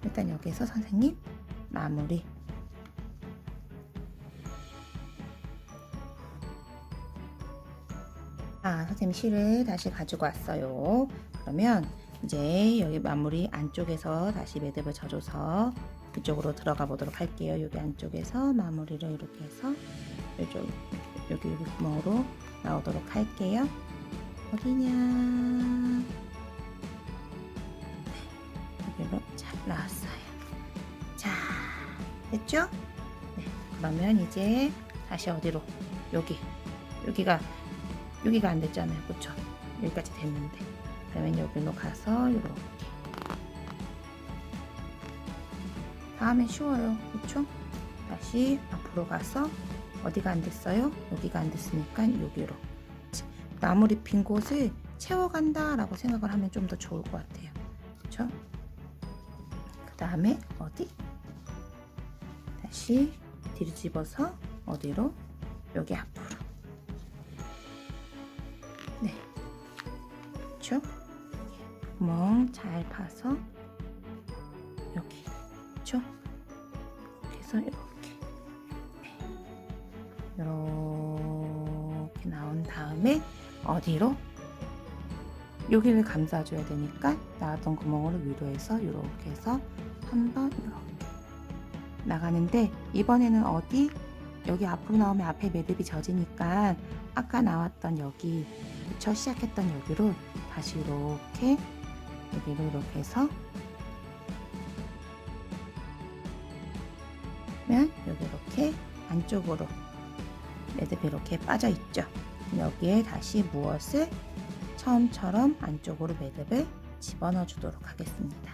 일단 여기서 선생님 마무리. 선생님 실을 다시 가지고 왔어요. 그러면 이제 여기 마무리 안쪽에서 다시 매듭을 져줘서 이쪽으로 들어가 보도록 할게요. 여기 안쪽에서 마무리를 이렇게 해서 여기 구멍으로 나오도록 할게요. 어디냐? 네, 여기로 잘 나왔어요. 자, 됐죠? 네, 그러면 이제 다시 어디로? 여기가 안 됐잖아요. 그쵸? 여기까지 됐는데. 그러면 여기로 가서 이렇게. 다음엔 쉬워요. 그쵸? 다시 앞으로 가서 어디가 안 됐어요? 여기가 안 됐으니까 여기로. 마무리 빈 곳을 채워간다 라고 생각을 하면 좀 더 좋을 것 같아요. 그쵸? 그 다음에 어디? 다시 뒤집어서 어디로? 여기 앞으로. 네, 그쵸? 구멍 잘 파서 여기, 그쵸? 이렇게 해서 이렇게, 네. 이렇게 나온 다음에 어디로? 여기를 감싸줘야 되니까 나왔던 구멍으로 위로해서 이렇게 해서 한번 이렇게 나가는데 이번에는 어디? 여기 앞으로 나오면 앞에 매듭이 젖으니까 아까 나왔던 여기 그쵸? 시작했던 여기로 다시 이렇게 여기로 이렇게 해서 그러면 여기 이렇게 안쪽으로 매듭이 이렇게 빠져 있죠. 여기에 다시 무엇을 처음처럼 안쪽으로 매듭을 집어넣어 주도록 하겠습니다.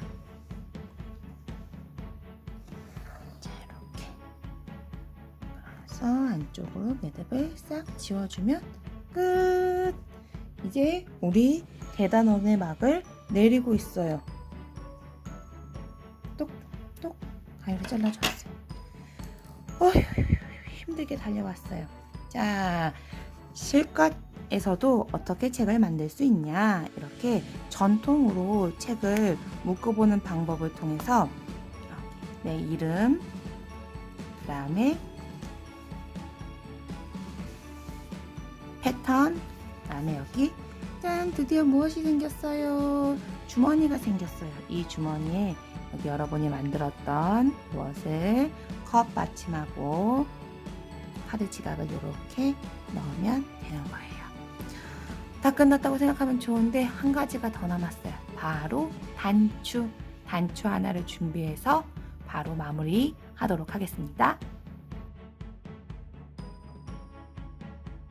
그래서 안쪽으로 매듭을 싹 지워주면 끝! 이제 우리 계단원의 막을 내리고 있어요. 똑똑 가위로 잘라줬어요. 힘들게 달려왔어요. 자, 실컷에서도 어떻게 책을 만들 수 있냐, 이렇게 전통으로 책을 묶어보는 방법을 통해서 내 이름, 그 다음에 패턴, 그 다음에 여기 짠, 드디어 무엇이 생겼어요? 주머니가 생겼어요. 이 주머니에 여기 여러분이 만들었던 무엇을 컵 받침하고 카드 지갑을 이렇게 넣으면 되는 거예요. 다 끝났다고 생각하면 좋은데 한 가지가 더 남았어요. 바로 단추 하나를 준비해서 바로 마무리 하도록 하겠습니다.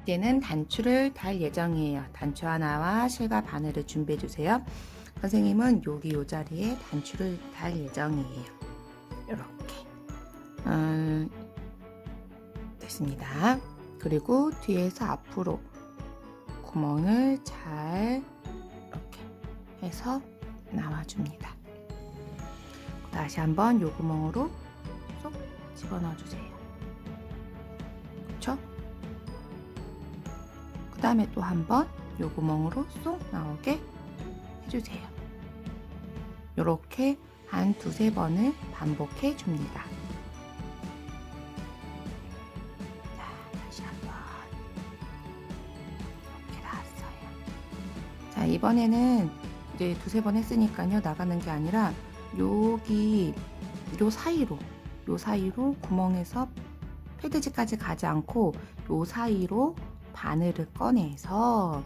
이제는 단추를 달 예정이에요. 단추 하나와 실과 바늘을 준비해 주세요. 선생님은 여기 요 자리에 단추를 달 예정이에요. 이렇게 됐습니다. 그리고 뒤에서 앞으로 구멍을 잘 이렇게 해서 나와줍니다. 다시 한번 요 구멍으로 쏙 집어넣어 주세요. 그렇죠? 그 다음에 또 한번 요 구멍으로 쏙 나오게 해주세요. 요렇게 한 두세 번을 반복해 줍니다. 자, 다시 한번 이렇게 나왔어요. 자, 이번에는 이제 두세 번 했으니까요, 나가는 게 아니라 여기 요 사이로 구멍에서 패드지까지 가지 않고 요 사이로 바늘을 꺼내서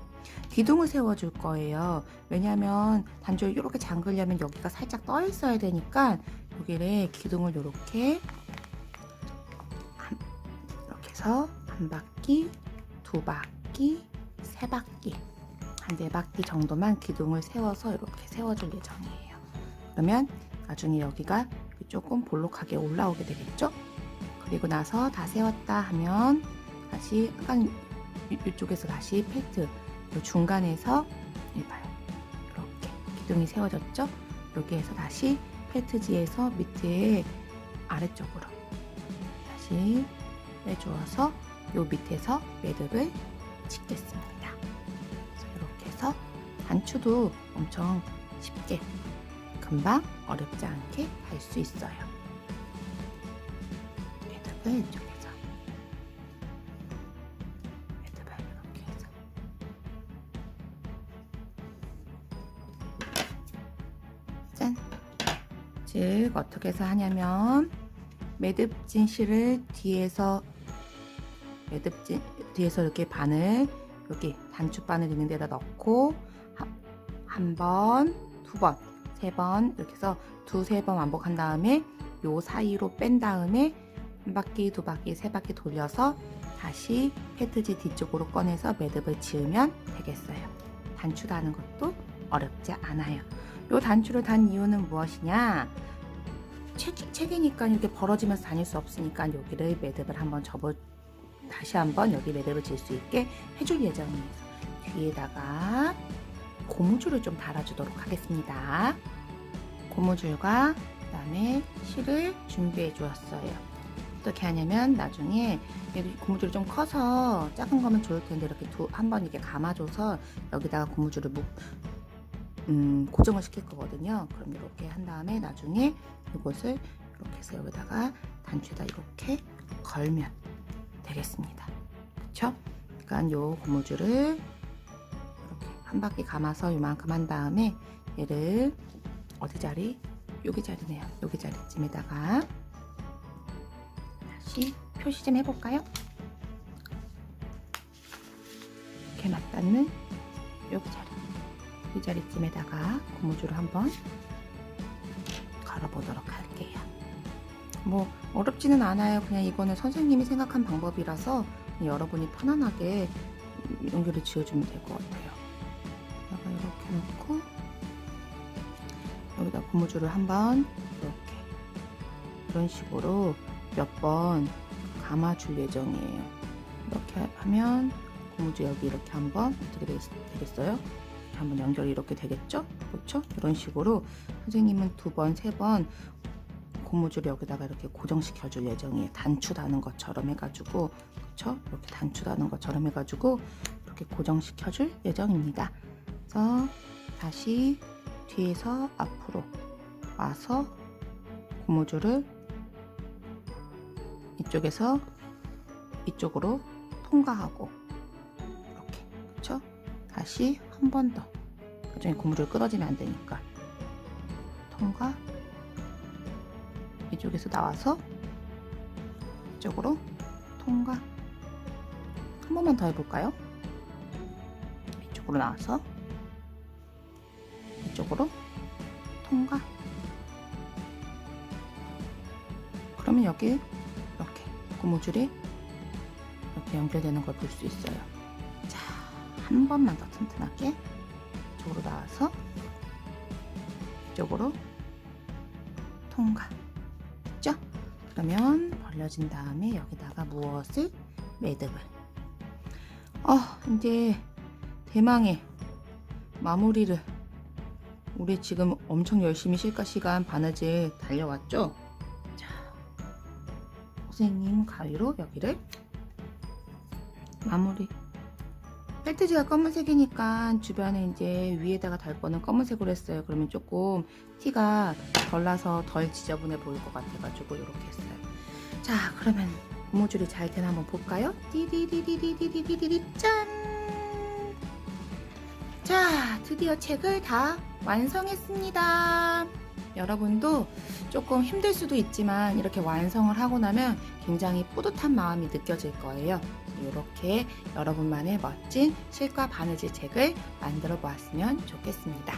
기둥을 세워줄 거예요. 왜냐하면 단추를 이렇게 잠그려면 여기가 살짝 떠 있어야 되니까 여기를 기둥을 이렇게 해서 한 바퀴, 두 바퀴, 세 바퀴, 한 네 바퀴 정도만 기둥을 세워서 이렇게 세워줄 예정이에요. 그러면 나중에 여기가 조금 볼록하게 올라오게 되겠죠? 그리고 나서 다 세웠다 하면 다시 약간 이쪽에서 다시 펠트 중간에서 봐요. 이렇게 기둥이 세워졌죠? 여기에서 다시 펠트지에서 밑에 아래쪽으로 다시 빼주어서 요 밑에서 매듭을 짓겠습니다. 그래서 이렇게 해서 단추도 엄청 쉽게 금방 어렵지 않게 할 수 있어요. 매듭을 이쪽에서 매듭을 이렇게 해서 짠! 즉 어떻게 해서 하냐면 매듭진 실을 뒤에서 이렇게 바늘, 여기 단추 바늘 있는 데다 넣고 한 번, 두 번, 세 번 이렇게 해서 두세 번 반복한 다음에 요 사이로 뺀 다음에 한 바퀴, 두 바퀴, 세 바퀴 돌려서 다시 패트지 뒤쪽으로 꺼내서 매듭을 지으면 되겠어요. 단추 다는 것도 어렵지 않아요. 요 단추를 단 이유는 무엇이냐? 책이니까 이렇게 벌어지면서 다닐 수 없으니까 여기를 매듭을 한번 다시 한번 여기 매듭을 질 수 있게 해줄 예정이에요. 뒤에다가 고무줄을 좀 달아주도록 하겠습니다. 고무줄과 그 다음에 실을 준비해 주었어요. 어떻게 하냐면 나중에 고무줄이 좀 커서 작은 거면 좋을 텐데 이렇게 한번 이렇게 감아줘서 여기다가 고무줄을 고정을 시킬 거거든요. 그럼 이렇게 한 다음에 나중에 이것을 이렇게 해서 여기다가 단추에다 이렇게 걸면 되겠습니다. 그쵸? 그러니까 요 고무줄을 이렇게 한 바퀴 감아서 이만큼 한 다음에 얘를 어디 자리? 여기 자리네요. 여기 자리쯤에다가 다시 표시 좀 해볼까요? 이렇게 맞닿는 여기 자리, 이 자리쯤에다가 고무줄을 한번 걸어보도록 할게요. 뭐 어렵지는 않아요. 그냥 이거는 선생님이 생각한 방법이라서 여러분이 편안하게 연결을 지어주면 될 것 같아요. 여기다 이렇게 놓고 여기다 고무줄을 한번 이렇게 이런 식으로 몇 번 감아줄 예정이에요. 이렇게 하면 고무줄 여기 이렇게 한번 어떻게 되겠어요? 한번 연결이 이렇게 되겠죠? 그렇죠? 이런 식으로 선생님은 2번, 3번 고무줄 여기다가 이렇게 고정시켜 줄 예정이에요. 단추 다는 것처럼 해가지고, 그렇죠? 이렇게 단추 다는 것처럼 해가지고 이렇게 고정시켜 줄 예정입니다. 그래서 다시 뒤에서 앞으로 와서 고무줄을 이쪽에서 이쪽으로 통과하고, 이렇게, 그렇죠? 다시 한 번 더. 나중에 고무줄 끊어지면 안 되니까 통과. 이쪽에서 나와서 이쪽으로 통과. 한 번만 더 해볼까요? 이쪽으로 나와서 이쪽으로 통과. 그러면 여기 이렇게 고무줄이 이렇게 연결되는 걸 볼 수 있어요. 자, 한 번만 더 튼튼하게 이쪽으로 나와서 이쪽으로 통과. 됐죠? 그러면 벌려진 다음에 여기다가 무엇을? 매듭을. 이제 대망의 마무리를. 우리 지금 엄청 열심히 실까 시간 바느질 달려왔죠? 자, 선생님 가위로 여기를 마무리. 펠트지가 검은색이니까 주변에 이제 위에다가 달 거는 검은색으로 했어요. 그러면 조금 티가 덜 나서 덜 지저분해 보일 것 같아가지고 이렇게 했어요. 자, 그러면 고무줄이 잘 되나 한번 볼까요? 디디디디디디디디디 짠! 자, 드디어 책을 다 완성했습니다. 여러분도 조금 힘들 수도 있지만 이렇게 완성을 하고 나면 굉장히 뿌듯한 마음이 느껴질 거예요. 이렇게 여러분만의 멋진 실과 바느질 책을 만들어 보았으면 좋겠습니다.